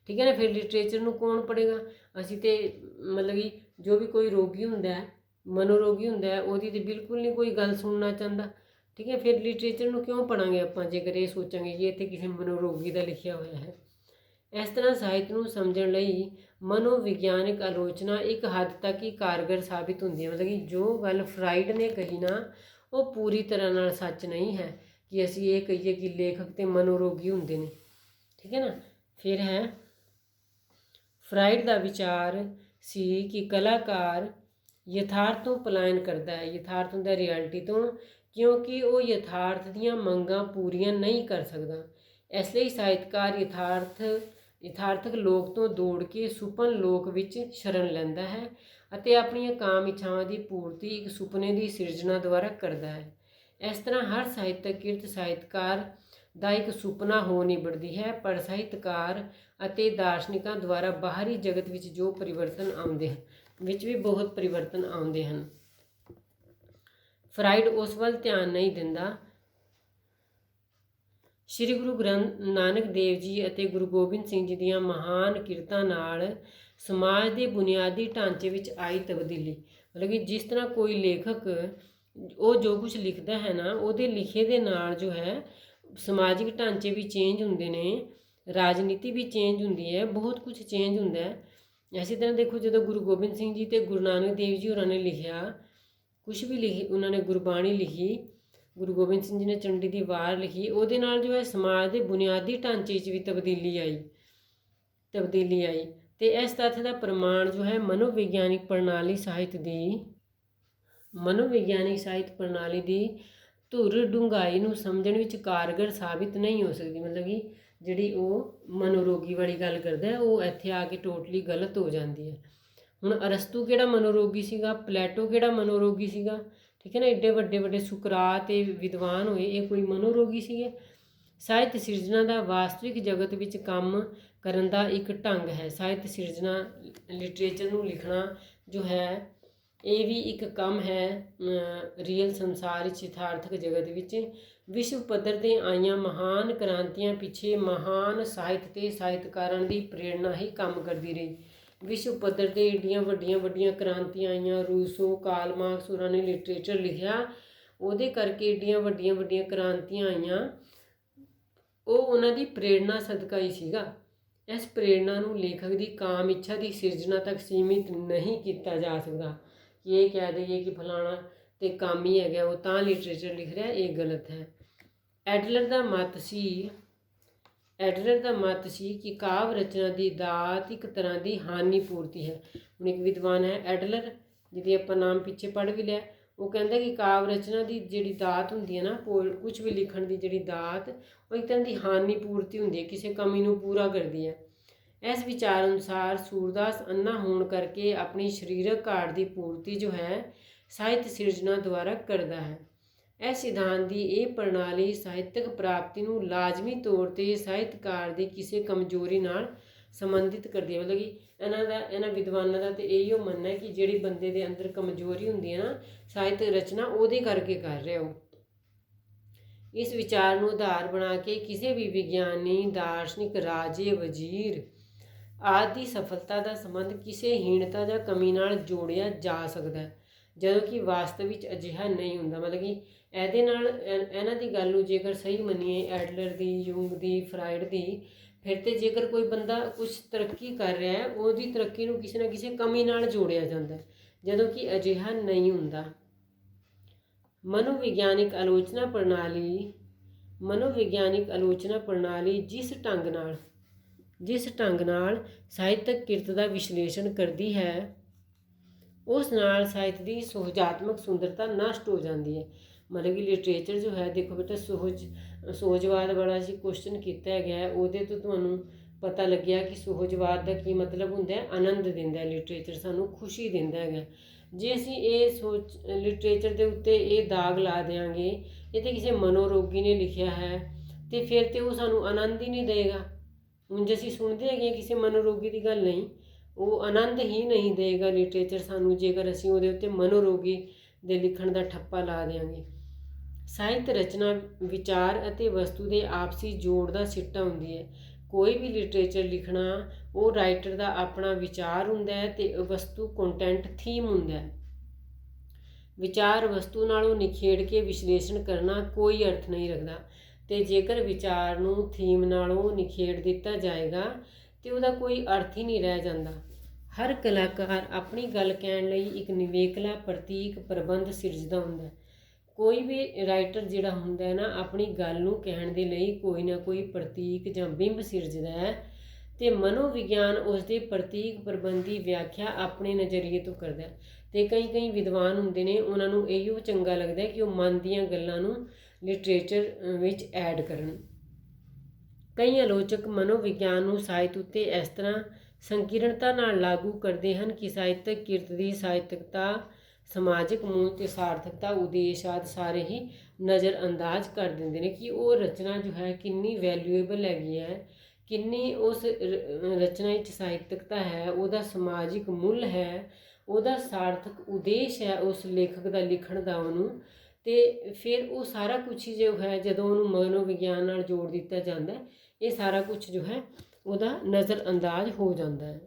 ਠੀਕ ਹੈ ਨਾ, ਫਿਰ ਲਿਟਰੇਚਰ ਨੂੰ ਕੌਣ ਪੜ੍ਹੇਗਾ? ਅਸੀਂ ਤੇ ਮਤਲਬ ਕਿ ਜੋ ਵੀ ਕੋਈ ਰੋਗੀ ਹੁੰਦਾ ਹੈ, ਮਨੋਰੋਗੀ ਹੁੰਦਾ ਹੈ, ਉਹਦੀ ਤੇ ਬਿਲਕੁਲ ਨਹੀਂ ਕੋਈ ਗੱਲ ਸੁਣਨਾ ਚਾਹੁੰਦਾ। ਠੀਕ ਹੈ, ਫਿਰ ਲਿਟਰੇਚਰ ਨੂੰ ਕਿਉਂ ਪੜ੍ਹਾਂਗੇ ਆਪਾਂ ਜੇਕਰ ਇਹ ਸੋਚਾਂਗੇ ਕਿ ਇੱਥੇ ਕਿਸੇ ਮਨੋਰੋਗੀ ਦਾ ਲਿਖਿਆ ਹੋਇਆ ਹੈ। ਇਸ ਤਰ੍ਹਾਂ ਸਾਹਿਤ ਨੂੰ ਸਮਝਣ ਲਈ ਮਨੋਵਿਗਿਆਨਿਕ ਆਲੋਚਨਾ ਇੱਕ ਹੱਦ ਤੱਕ ਹੀ ਕਾਰਗਰ ਸਾਬਿਤ ਹੁੰਦੀ ਹੈ। ਮਤਲਬ ਕਿ ਜੋ ਗੱਲ ਫਰਾਇਡ ਨੇ ਕਹੀ ਨਾ, ਉਹ ਪੂਰੀ ਤਰ੍ਹਾਂ ਨਾਲ ਸੱਚ ਨਹੀਂ ਹੈ ਕਿ ਅਸੀਂ ਇਹ ਕਹੀਏ ਕਿ ਲੇਖਕ ਤੇ ਮਨੋਰੋਗੀ ਹੁੰਦੇ ਨੇ। ਠੀਕ ਹੈ ਨਾ, ਫਿਰ ਹੈ ਫਰਾਇਡ ਦਾ ਵਿਚਾਰ ਸੀ ਕਿ ਕਲਾਕਾਰ ਯਥਾਰਥ ਤੋਂ ਪਲਾਇਨ ਕਰਦਾ ਹੈ। ਯਥਾਰਥ ਹੁੰਦਾ ਰਿਐਲਿਟੀ ਤੋਂ, ਕਿਉਂਕਿ ਉਹ ਯਥਾਰਥ ਦੀਆਂ ਮੰਗਾਂ ਪੂਰੀਆਂ ਨਹੀਂ ਕਰ ਸਕਦਾ। ਇਸ ਲਈ ਸਾਹਿਤਕਾਰ ਯਥਾਰਥਕ ਲੋਕ ਤੋਂ ਦੌੜ ਕੇ ਸੁਪਨ ਲੋਕ ਵਿੱਚ ਸ਼ਰਨ ਲੈਂਦਾ ਹੈ ਅਤੇ ਆਪਣੀਆਂ ਕਾਮ ਇੱਛਾਵਾਂ ਦੀ ਪੂਰਤੀ ਇੱਕ ਸੁਪਨੇ ਦੀ ਸਿਰਜਣਾ ਦੁਆਰਾ ਕਰਦਾ ਹੈ। ਇਸ ਤਰ੍ਹਾਂ ਹਰ ਸਾਹਿਤਕ ਕਿਰਤ ਸਾਹਿਤਕਾਰ ਦਾ ਇੱਕ ਸੁਪਨਾ ਹੋ ਨਿਬੜਦੀ ਹੈ, ਪਰ ਸਾਹਿਤਕਾਰ ਅਤੇ ਦਾਰਸ਼ਨਿਕਾਂ ਦੁਆਰਾ ਬਾਹਰੀ ਜਗਤ ਵਿੱਚ ਜੋ ਪਰਿਵਰਤਨ ਆਉਂਦੇ ਹਨ ਵਿੱਚ ਵੀ ਬਹੁਤ ਪਰਿਵਰਤਨ ਆਉਂਦੇ ਹਨ। ਫਰਾਇਡ ਉਸ ਵੱਲ ਧਿਆਨ ਨਹੀਂ ਦਿੰਦਾ। ਸ਼੍ਰੀ ਗੁਰੂ ਗ੍ਰੰਥ ਨਾਨਕ ਦੇਵ ਜੀ ਅਤੇ ਗੁਰੂ ਗੋਬਿੰਦ ਸਿੰਘ ਜੀ ਦੀਆਂ ਮਹਾਨ ਕਿਰਤਾਂ ਨਾਲ ਸਮਾਜ ਦੇ ਬੁਨਿਆਦੀ ਢਾਂਚੇ ਵਿੱਚ ਆਈ ਤਬਦੀਲੀ, ਮਤਲਬ ਕਿ ਜਿਸ ਤਰ੍ਹਾਂ ਕੋਈ ਲੇਖਕ ਉਹ ਜੋ ਕੁਝ ਲਿਖਦਾ ਹੈ ਨਾ, ਉਹਦੇ ਲਿਖੇ ਦੇ ਨਾਲ ਜੋ ਹੈ ਸਮਾਜਿਕ ਢਾਂਚੇ ਵੀ ਚੇਂਜ ਹੁੰਦੇ ਨੇ, ਰਾਜਨੀਤੀ ਵੀ ਚੇਂਜ ਹੁੰਦੀ ਹੈ, ਬਹੁਤ ਕੁਝ ਚੇਂਜ ਹੁੰਦਾ ਹੈ। ਇਸੇ ਤਰ੍ਹਾਂ ਦੇਖੋ, ਜਦੋਂ ਗੁਰੂ ਗੋਬਿੰਦ ਸਿੰਘ ਜੀ ਅਤੇ ਗੁਰੂ ਨਾਨਕ ਦੇਵ ਜੀ ਹੋਰਾਂ ਨੇ ਲਿਖਿਆ ਕੁਝ ਵੀ ਲਿਖੀ, ਉਹਨਾਂ ਨੇ ਗੁਰਬਾਣੀ ਲਿਖੀ, ਗੁਰੂ ਗੋਬਿੰਦ ਸਿੰਘ ਜੀ ਨੇ ਚੰਡੀ ਦੀ ਵਾਰ ਲਿਖੀ, ਉਹਦੇ ਨਾਲ ਜੋ ਹੈ ਸਮਾਜ ਦੇ ਬੁਨਿਆਦੀ ਢਾਂਚੇ 'ਚ ਵੀ ਤਬਦੀਲੀ ਆਈ। ਤੇ ਇਸ ਤੱਥ ਦਾ ਪ੍ਰਮਾਣ ਜੋ ਹੈ ਮਨੋਵਿਗਿਆਨਿਕ ਸਾਹਿਤ ਪ੍ਰਣਾਲੀ ਦੀ ਧੁਰ ਡੂੰਘਾਈ ਨੂੰ ਸਮਝਣ ਵਿੱਚ ਕਾਰਗਰ ਸਾਬਿਤ ਨਹੀਂ ਹੋ ਸਕਦੀ। ਮਤਲਬ ਕਿ ਜਿਹੜੀ ਉਹ ਮਨੋਰੋਗੀ ਵਾਲੀ ਗੱਲ ਕਰਦਾ ਹੈ, ਉਹ ਇੱਥੇ ਆ ਕੇ ਟੋਟਲੀ ਗਲਤ ਹੋ ਜਾਂਦੀ ਹੈ। ਹੁਣ ਅਰਸਤੂ ਕਿਹੜਾ ਮਨੋਰੋਗੀ ਸੀਗਾ, ਪਲੈਟੋ ਕਿਹੜਾ ਮਨੋਰੋਗੀ ਸੀਗਾ? ਠੀਕ ਹੈ ਨਾ, ਐਡੇ ਵੱਡੇ ਸੁਕਰਾਤ ਤੇ ਵਿਦਵਾਨ ਹੋਏ, ਇਹ ਕੋਈ ਮਨੋਰੋਗੀ ਸੀਗੇ? ਸਾਹਿਤ ਸਿਰਜਣਾ ਦਾ ਵਾਸਤਵਿਕ ਜਗਤ ਵਿੱਚ ਕੰਮ ਕਰਨ ਦਾ ਇੱਕ ਢੰਗ ਹੈ। ਸਾਹਿਤ ਸਿਰਜਣਾ, ਲਿਟਰੇਚਰ ਨੂੰ ਲਿਖਣਾ ਜੋ ਹੈ, ਇਹ ਵੀ ਇੱਕ ਕੰਮ ਹੈ ਰੀਅਲ ਸੰਸਾਰ ਵਿੱਚ, ਯਥਾਰਥਕ ਜਗਤ ਵਿੱਚ। ਵਿਸ਼ਵ ਪੱਧਰ 'ਤੇ ਆਈਆਂ ਮਹਾਨ ਕ੍ਰਾਂਤੀਆਂ ਪਿੱਛੇ ਮਹਾਨ ਸਾਹਿਤ ਤੇ ਸਾਹਿਤਕਾਰਾਂ ਦੀ ਪ੍ਰੇਰਣਾ ਹੀ ਕੰਮ ਕਰਦੀ ਰਹੀ। ਵਿਸ਼ਵ ਪੱਧਰ 'ਤੇ ਏਡੀਆਂ ਵੱਡੀਆਂ ਕ੍ਰਾਂਤੀਆਂ ਆਈਆਂ, ਰੂਸੋ, ਕਾਰਲ ਮਾਰਕਸ ਹੋਰਾਂ ਨੇ ਲਿਟਰੇਚਰ ਲਿਖਿਆ, ਉਹਦੇ ਕਰਕੇ ਏਡੀਆਂ ਵੱਡੀਆਂ ਕ੍ਰਾਂਤੀਆਂ ਆਈਆਂ, ਉਹ ਉਹਨਾਂ ਦੀ ਪ੍ਰੇਰਣਾ ਸਦਕਾ ਹੀ ਸੀਗਾ। ਇਸ ਪ੍ਰੇਰਣਾ ਨੂੰ ਲੇਖਕ ਦੀ ਕਾਮ ਇੱਛਾ ਦੀ ਸਿਰਜਣਾ ਤੱਕ ਸੀਮਿਤ ਨਹੀਂ ਕੀਤਾ ਜਾ ਸਕਦਾ ਕਿ ਇਹ ਕਹਿ ਦਈਏ ਕਿ ਫਲਾਣਾ ਤੇ ਕਾਮੀ ਹੈਗਾ ਉਹ ਤਾਂ ਲਿਟਰੇਚਰ ਲਿਖ ਰਿਹਾ, ਇਹ ਗਲਤ ਹੈ। ਐਡਲਰ ਦਾ ਮਤ ਸੀ ਕਿ ਕਾਵ ਰਚਨਾ ਦੀ ਦਾਤ ਇੱਕ ਤਰ੍ਹਾਂ ਦੀ ਹਾਨੀ ਪੂਰਤੀ ਹੈ। ਹੁਣ ਇੱਕ ਵਿਦਵਾਨ ਹੈ ਐਡਲਰ, ਜਿਹਦੀ ਆਪਾਂ ਨਾਮ ਪਿੱਛੇ ਪੜ੍ਹ ਵੀ ਲਿਆ, ਉਹ ਕਹਿੰਦਾ ਕਿ ਕਾਵ ਰਚਨਾ ਦੀ ਜਿਹੜੀ ਦਾਤ ਹੁੰਦੀ ਹੈ ਨਾ, ਕੁਝ ਵੀ ਲਿਖਣ ਦੀ ਜਿਹੜੀ ਦਾਤ, ਉਹ ਇੱਕ ਤਰ੍ਹਾਂ ਦੀ ਹਾਨੀ ਪੂਰਤੀ ਹੁੰਦੀ ਹੈ, ਕਿਸੇ ਕਮੀ ਨੂੰ ਪੂਰਾ ਕਰਦੀ ਹੈ। ਇਸ ਵਿਚਾਰ ਅਨੁਸਾਰ ਸੂਰਦਾਸ ਅੰਨਾ ਹੋਣ ਕਰਕੇ ਆਪਣੀ ਸਰੀਰਕ ਘਾਟ ਦੀ ਪੂਰਤੀ ਜੋ ਹੈ ਸਾਹਿਤ ਸਿਰਜਣਾ ਦੁਆਰਾ ਕਰਦਾ ਹੈ। ਇਸ ਸਿਧਾਂਤ ਦੀ ਇਹ ਪ੍ਰਣਾਲੀ ਸਾਹਿਤਕ ਪ੍ਰਾਪਤੀ ਨੂੰ ਲਾਜ਼ਮੀ ਤੌਰ 'ਤੇ ਸਾਹਿਤਕਾਰ ਦੀ ਕਿਸੇ ਕਮਜ਼ੋਰੀ ਨਾਲ ਸੰਬੰਧਿਤ ਕਰਦੀ ਹੈ। ਮਤਲਬ ਕਿ ਇਹਨਾਂ ਵਿਦਵਾਨਾਂ ਦਾ ਤਾਂ ਇਹੋ ਮੰਨਣਾ ਹੈ ਕਿ ਜਿਹੜੀ ਬੰਦੇ ਦੇ ਅੰਦਰ ਕਮਜ਼ੋਰੀ ਹੁੰਦੀ ਹੈ ਨਾ, ਸਾਹਿਤ ਰਚਨਾ ਉਹਦੇ ਕਰਕੇ ਕਰ ਰਿਹਾ ਉਹ। ਇਸ ਵਿਚਾਰ ਨੂੰ ਆਧਾਰ ਬਣਾ ਕੇ ਕਿਸੇ ਵੀ ਵਿਗਿਆਨੀ, ਦਾਰਸ਼ਨਿਕ, ਰਾਜੇ, ਵਜ਼ੀਰ ਆਦਿ ਦੀ ਸਫਲਤਾ ਦਾ ਸੰਬੰਧ ਕਿਸੇ ਹੀਣਤਾ ਜਾਂ ਕਮੀ ਨਾਲ ਜੋੜਿਆ ਜਾ ਸਕਦਾ ਹੈ। ਜਦੋਂ ਕਿ ਵਾਸਤਵ ਵਿੱਚ ਅਜਿਹਾ ਨਹੀਂ ਹੁੰਦਾ। ਮਤਲਬ ਕਿ ਇਹਦੇ ਨਾਲ ਇਹਨਾਂ ਦੀ ਗੱਲ ਨੂੰ ਜੇਕਰ ਸਹੀ ਮੰਨੀਏ, ਐਡਲਰ ਦੀ, ਯੂੰਗ ਦੀ, ਫਰਾਇਡ ਦੀ, ਫਿਰ ਤੇ ਜੇਕਰ ਕੋਈ ਬੰਦਾ ਕੁਝ ਤਰੱਕੀ ਕਰ ਰਿਹਾ ਹੈ, ਉਹਦੀ ਤਰੱਕੀ ਨੂੰ ਕਿਸੇ ਨਾ ਕਿਸੇ ਕਮੀ ਨਾਲ ਜੋੜਿਆ ਜਾਂਦਾ, ਜਦੋਂ ਕਿ ਅਜਿਹਾ ਨਹੀਂ ਹੁੰਦਾ। ਮਨੋਵਿਗਿਆਨਿਕ ਆਲੋਚਨਾ ਪ੍ਰਣਾਲੀ ਜਿਸ ਢੰਗ ਨਾਲ ਸਾਹਿਤਕ ਕਿਰਤ ਦਾ ਵਿਸ਼ਲੇਸ਼ਣ ਕਰਦੀ ਹੈ, ਉਸ ਨਾਲ ਸਾਹਿਤ ਦੀ ਸੁਹਜਾਤਮਕ ਸੁੰਦਰਤਾ ਨਸ਼ਟ ਹੋ ਜਾਂਦੀ ਹੈ। ਮਤਲਬ ਕਿ ਲਿਟਰੇਚਰ ਜੋ ਹੈ, ਦੇਖੋ ਬੇਟਾ, ਸੁਹਜਵਾਦ ਵਾਲਾ ਜੀ ਕੁਐਸਚਨ ਕੀਤਾ ਗਿਆ, ਉਹਦੇ ਤੋਂ ਤੁਹਾਨੂੰ ਪਤਾ ਲੱਗਿਆ ਕਿ ਸੁਹਜਵਾਦ ਦਾ ਕੀ ਮਤਲਬ ਹੁੰਦਾ ਹੈ। ਆਨੰਦ ਦਿੰਦਾ ਹੈ ਲਿਟਰੇਚਰ, ਸਾਨੂੰ ਖੁਸ਼ੀ ਦਿੰਦਾ ਹੈਗਾ। ਜੇ ਅਸੀਂ ਇਹ ਲਿਟਰੇਚਰ ਦੇ ਉੱਤੇ ਇਹ ਦਾਗ ਲਾ ਦਿਆਂਗੇ, ਇਹ ਤਾਂ ਕਿਸੇ ਮਨੋਰੋਗੀ ਨੇ ਲਿਖਿਆ ਹੈ, ਤੇ ਫਿਰ ਤੇ ਉਹ ਸਾਨੂੰ ਆਨੰਦ ਹੀ ਨਹੀਂ ਦੇਗਾ। ਹੁਣ ਜੇ ਅਸੀਂ ਸੁਣਦੇ ਹੈਗੇ ਕਿਸੇ ਮਨੋਰੋਗੀ ਦੀ ਗੱਲ ਨਹੀਂ, ਉਹ ਆਨੰਦ ਹੀ ਨਹੀਂ ਦੇਗਾ ਲਿਟਰੇਚਰ ਸਾਨੂੰ, ਜੇਕਰ ਅਸੀਂ ਉਹਦੇ ਉੱਤੇ ਮਨੋਰੋਗੀ ਦੇ ਲਿਖਣ ਦਾ ਠੱਪਾ ਲਾ ਦਿਆਂਗੇ। ਸਾਹਿਤ ਰਚਨਾ ਵਿਚਾਰ ਅਤੇ ਵਸਤੂ ਦੇ ਆਪਸੀ ਜੋੜ ਦਾ ਸਿੱਟਾ ਹੁੰਦੀ ਹੈ। ਕੋਈ ਵੀ ਲਿਟਰੇਚਰ ਲਿਖਣਾ, ਉਹ ਰਾਈਟਰ ਦਾ ਆਪਣਾ ਵਿਚਾਰ ਹੁੰਦਾ ਹੈ, ਅਤੇ ਵਸਤੂ ਕੰਟੈਂਟ ਥੀਮ ਹੁੰਦਾ ਹੈ। ਵਿਚਾਰ ਵਸਤੂ ਨਾਲੋਂ ਨਿਖੇੜ ਕੇ ਵਿਸ਼ਲੇਸ਼ਣ ਕਰਨਾ ਕੋਈ ਅਰਥ ਨਹੀਂ ਰੱਖਦਾ, ਅਤੇ ਜੇਕਰ ਵਿਚਾਰ ਨੂੰ ਥੀਮ ਨਾਲੋਂ ਨਿਖੇੜ ਦਿੱਤਾ ਜਾਏਗਾ ਤੇ ਉਹਦਾ ਕੋਈ ਅਰਥ ਹੀ ਨਹੀਂ ਰਹਿ ਜਾਂਦਾ। ਹਰ ਕਲਾਕਾਰ ਆਪਣੀ ਗੱਲ ਕਹਿਣ ਲਈ ਇੱਕ ਨਿਵੇਕਲਾ ਪ੍ਰਤੀਕ ਪ੍ਰਬੰਧ ਸਿਰਜਦਾ ਹੁੰਦਾ। ਕੋਈ ਵੀ ਰਾਈਟਰ ਜਿਹੜਾ ਹੁੰਦਾ ਹੈ ਨਾ, ਆਪਣੀ ਗੱਲ ਨੂੰ ਕਹਿਣ ਦੇ ਲਈ ਕੋਈ ਨਾ ਕੋਈ ਪ੍ਰਤੀਕ ਜਾਂ ਬਿੰਬ ਸਿਰਜਦਾ ਹੈ, ਅਤੇ ਮਨੋਵਿਗਿਆਨ ਉਸ ਦੇ ਪ੍ਰਤੀਕ ਪ੍ਰਬੰਧੀ ਵਿਆਖਿਆ ਆਪਣੇ ਨਜ਼ਰੀਏ ਤੋਂ ਕਰਦਾ। ਅਤੇ ਕਈ ਵਿਦਵਾਨ ਹੁੰਦੇ ਨੇ, ਉਹਨਾਂ ਨੂੰ ਇਹੋ ਚੰਗਾ ਲੱਗਦਾ ਕਿ ਉਹ ਮਨ ਦੀਆਂ ਗੱਲਾਂ ਨੂੰ ਲਿਟਰੇਚਰ ਵਿੱਚ ਐਡ ਕਰਨ। ਕਈ ਆਲੋਚਕ ਮਨੋਵਿਗਿਆਨ ਨੂੰ ਸਾਹਿਤ ਉੱਤੇ ਇਸ ਤਰ੍ਹਾਂ ਸੰਕੀਰਣਤਾ ਨਾਲ ਲਾਗੂ ਕਰਦੇ ਹਨ ਕਿ ਸਾਹਿਤਕ ਕਿਰਤ ਦੀ ਸਾਹਿਤਕਤਾ, ਸਮਾਜਿਕ ਮੂਲ ਅਤੇ ਸਾਰਥਕਤਾ, ਉਦੇਸ਼ ਆਦਿ ਸਾਰੇ ਹੀ ਨਜ਼ਰ ਅੰਦਾਜ਼ ਕਰ ਦਿੰਦੇ ਨੇ ਕਿ ਉਹ ਰਚਨਾ ਜੋ ਹੈ ਕਿੰਨੀ ਵੈਲਿਊਏਬਲ ਹੈਗੀ ਹੈ, ਕਿੰਨੀ ਉਸ ਰਚਨਾ ਵਿੱਚ ਸਾਹਿਤਕਤਾ ਹੈ, ਉਹਦਾ ਸਮਾਜਿਕ ਮੁੱਲ ਹੈ, ਉਹਦਾ ਸਾਰਥਕ ਉਦੇਸ਼ ਹੈ ਉਸ ਲੇਖਕ ਦਾ ਲਿਖਣ ਦਾ ਉਹਨੂੰ। ਅਤੇ ਫਿਰ ਉਹ ਸਾਰਾ ਕੁਛ ਹੀ ਜੋ ਹੈ, ਜਦੋਂ ਉਹਨੂੰ ਮਨੋਵਿਗਿਆਨ ਨਾਲ ਜੋੜ ਦਿੱਤਾ ਜਾਂਦਾ, ਇਹ ਸਾਰਾ ਕੁਛ ਜੋ ਹੈ ਉਹਦਾ ਨਜ਼ਰ ਅੰਦਾਜ਼ ਹੋ ਜਾਂਦਾ ਹੈ।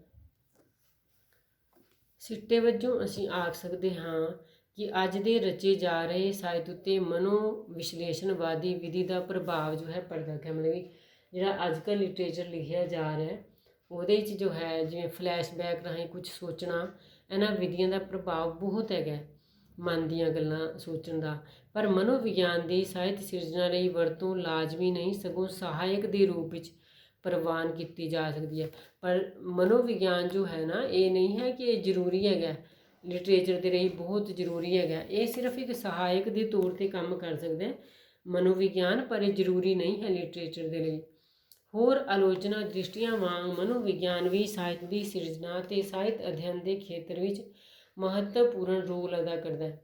ਸਿੱਟੇ ਵਜੋਂ ਅਸੀਂ ਆਖ ਸਕਦੇ ਹਾਂ ਕਿ ਅੱਜ ਦੇ ਰਚੇ ਜਾ ਰਹੇ ਸਾਹਿਤ ਉੱਤੇ ਮਨੋ ਵਿਸ਼ਲੇਸ਼ਣਵਾਦੀ ਵਿਧੀ ਦਾ ਪ੍ਰਭਾਵ ਜੋ ਹੈ ਪ੍ਰਤੱਖ ਹੈ। ਮਤਲਬ ਕਿ ਜਿਹੜਾ ਅੱਜ ਕੱਲ੍ਹ ਲਿਟਰੇਚਰ ਲਿਖਿਆ ਜਾ ਰਿਹਾ, ਉਹਦੇ ਵਿੱਚ ਜੋ ਹੈ ਜਿਵੇਂ ਫਲੈਸ਼ਬੈਕ ਰਾਹੀਂ ਕੁਝ ਸੋਚਣਾ, ਇਹਨਾਂ ਵਿਧੀਆਂ ਦਾ ਪ੍ਰਭਾਵ ਬਹੁਤ ਹੈਗਾ ਮਨ ਦੀਆਂ ਗੱਲਾਂ ਸੋਚਣ ਦਾ। ਪਰ ਮਨੋਵਿਗਿਆਨ ਦੀ ਸਾਹਿਤ ਸਿਰਜਣਾ ਲਈ ਵਰਤੋਂ ਲਾਜ਼ਮੀ ਨਹੀਂ, ਸਗੋਂ ਸਹਾਇਕ ਦੇ ਰੂਪ ਵਿੱਚ ਪ੍ਰਵਾਨ ਕੀਤੀ ਜਾ ਸਕਦੀ ਹੈ। ਪਰ ਮਨੋਵਿਗਿਆਨ ਜੋ ਹੈ ਨਾ, ਇਹ ਨਹੀਂ ਹੈ ਕਿ ਇਹ ਜ਼ਰੂਰੀ ਹੈਗਾ ਲਿਟਰੇਚਰ ਦੇ ਲਈ, ਬਹੁਤ ਜ਼ਰੂਰੀ ਹੈਗਾ। ਇਹ ਸਿਰਫ ਇੱਕ ਸਹਾਇਕ ਦੇ ਤੌਰ 'ਤੇ ਕੰਮ ਕਰ ਸਕਦਾ ਹੈ ਮਨੋਵਿਗਿਆਨ, ਪਰ ਇਹ ਜ਼ਰੂਰੀ ਨਹੀਂ ਹੈ ਲਿਟਰੇਚਰ ਦੇ ਲਈ। ਹੋਰ ਆਲੋਚਨਾ ਦ੍ਰਿਸ਼ਟੀਆਂ ਵਾਂਗ ਮਨੋਵਿਗਿਆਨ ਵੀ ਸਾਹਿਤ ਦੀ ਸਿਰਜਣਾ ਅਤੇ ਸਾਹਿਤ ਅਧਿਐਨ ਦੇ ਖੇਤਰ ਵਿੱਚ ਮਹੱਤਵਪੂਰਨ ਰੋਲ ਅਦਾ ਕਰਦਾ ਹੈ।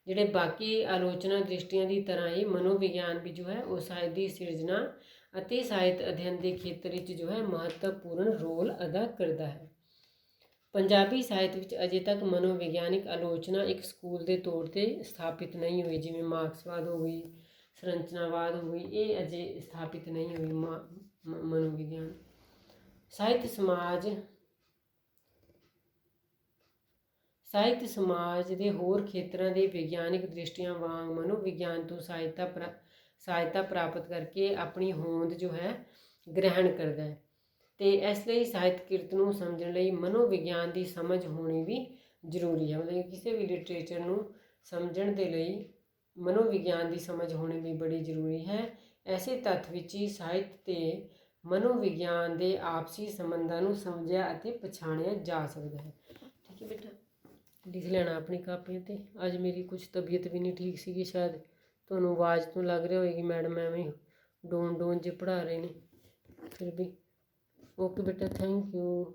ਜਿਹੜੇ ਬਾਕੀ ਆਲੋਚਨਾ ਦ੍ਰਿਸ਼ਟੀਆਂ ਦੀ ਤਰ੍ਹਾਂ ਹੀ ਮਨੋਵਿਗਿਆਨ ਵੀ ਜੋ ਹੈ ਉਹ ਸਾਹਿਤ ਦੀ ਸਿਰਜਣਾ ਅਤੇ ਸਾਹਿਤ ਅਧਿਐਨ ਦੇ ਖੇਤਰ ਵਿੱਚ ਜੋ ਹੈ ਮਹੱਤਵਪੂਰਨ ਰੋਲ ਅਦਾ ਕਰਦਾ ਹੈ। ਪੰਜਾਬੀ ਸਾਹਿਤ ਵਿੱਚ ਅਜੇ ਤੱਕ ਮਨੋਵਿਗਿਆਨਿਕ ਆਲੋਚਨਾ ਇੱਕ ਸਕੂਲ ਦੇ ਤੌਰ 'ਤੇ ਸਥਾਪਿਤ ਨਹੀਂ ਹੋਈ, ਜਿਵੇਂ ਮਾਰਕਸਵਾਦ ਹੋ ਗਈ, ਸੰਰਚਨਾਵਾਦ ਹੋ ਗਈ, ਇਹ ਅਜੇ ਸਥਾਪਿਤ ਨਹੀਂ ਹੋਈ ਮਨੋਵਿਗਿਆਨ। ਸਾਹਿਤ ਸਮਾਜ ਦੇ ਹੋਰ ਖੇਤਰਾਂ ਦੇ ਵਿਗਿਆਨਿਕ ਦ੍ਰਿਸ਼ਟੀਆਂ ਵਾਂਗ ਮਨੋਵਿਗਿਆਨ ਤੋਂ ਸਹਾਇਤਾ ਪ੍ਰਾਪਤ ਕਰਕੇ ਆਪਣੀ ਹੋਂਦ ਜੋ ਹੈ ਗ੍ਰਹਿਣ ਕਰਦਾ ਹੈ, ਅਤੇ ਇਸ ਲਈ ਸਾਹਿਤ ਕਿਰਤ ਨੂੰ ਸਮਝਣ ਲਈ ਮਨੋਵਿਗਿਆਨ ਦੀ ਸਮਝ ਹੋਣੀ ਵੀ ਜ਼ਰੂਰੀ ਹੈ। ਮਤਲਬ ਕਿਸੇ ਵੀ ਲਿਟਰੇਚਰ ਨੂੰ ਸਮਝਣ ਦੇ ਲਈ ਮਨੋਵਿਗਿਆਨ ਦੀ ਸਮਝ ਹੋਣੀ ਵੀ ਬੜੀ ਜ਼ਰੂਰੀ ਹੈ। ਐਸੇ ਤੱਥ ਵਿੱਚ ਹੀ ਸਾਹਿਤ ਅਤੇ ਮਨੋਵਿਗਿਆਨ ਦੇ ਆਪਸੀ ਸੰਬੰਧਾਂ ਨੂੰ ਸਮਝਿਆ ਅਤੇ ਪਛਾਣਿਆ ਜਾ ਸਕਦਾ ਹੈ। ਠੀਕ ਹੈ ਬੇਟਾ, ਲਿਖ ਲੈਣਾ ਆਪਣੀ ਕਾਪੀਆਂ 'ਤੇ। ਅੱਜ ਮੇਰੀ ਕੁਝ ਤਬੀਅਤ ਵੀ ਨਹੀਂ ਠੀਕ ਸੀਗੀ, ਸ਼ਾਇਦ ਤੁਹਾਨੂੰ ਆਵਾਜ਼ ਤੋਂ ਲੱਗ ਰਿਹਾ ਹੋਏਗੀ ਮੈਡਮ ਐਵੇਂ ਡੋਨ ਜੇ ਪੜ੍ਹਾ ਰਹੇ ਨੇ, ਫਿਰ ਵੀ ਓਕੇ ਬੇਟਾ, ਥੈਂਕ ਯੂ।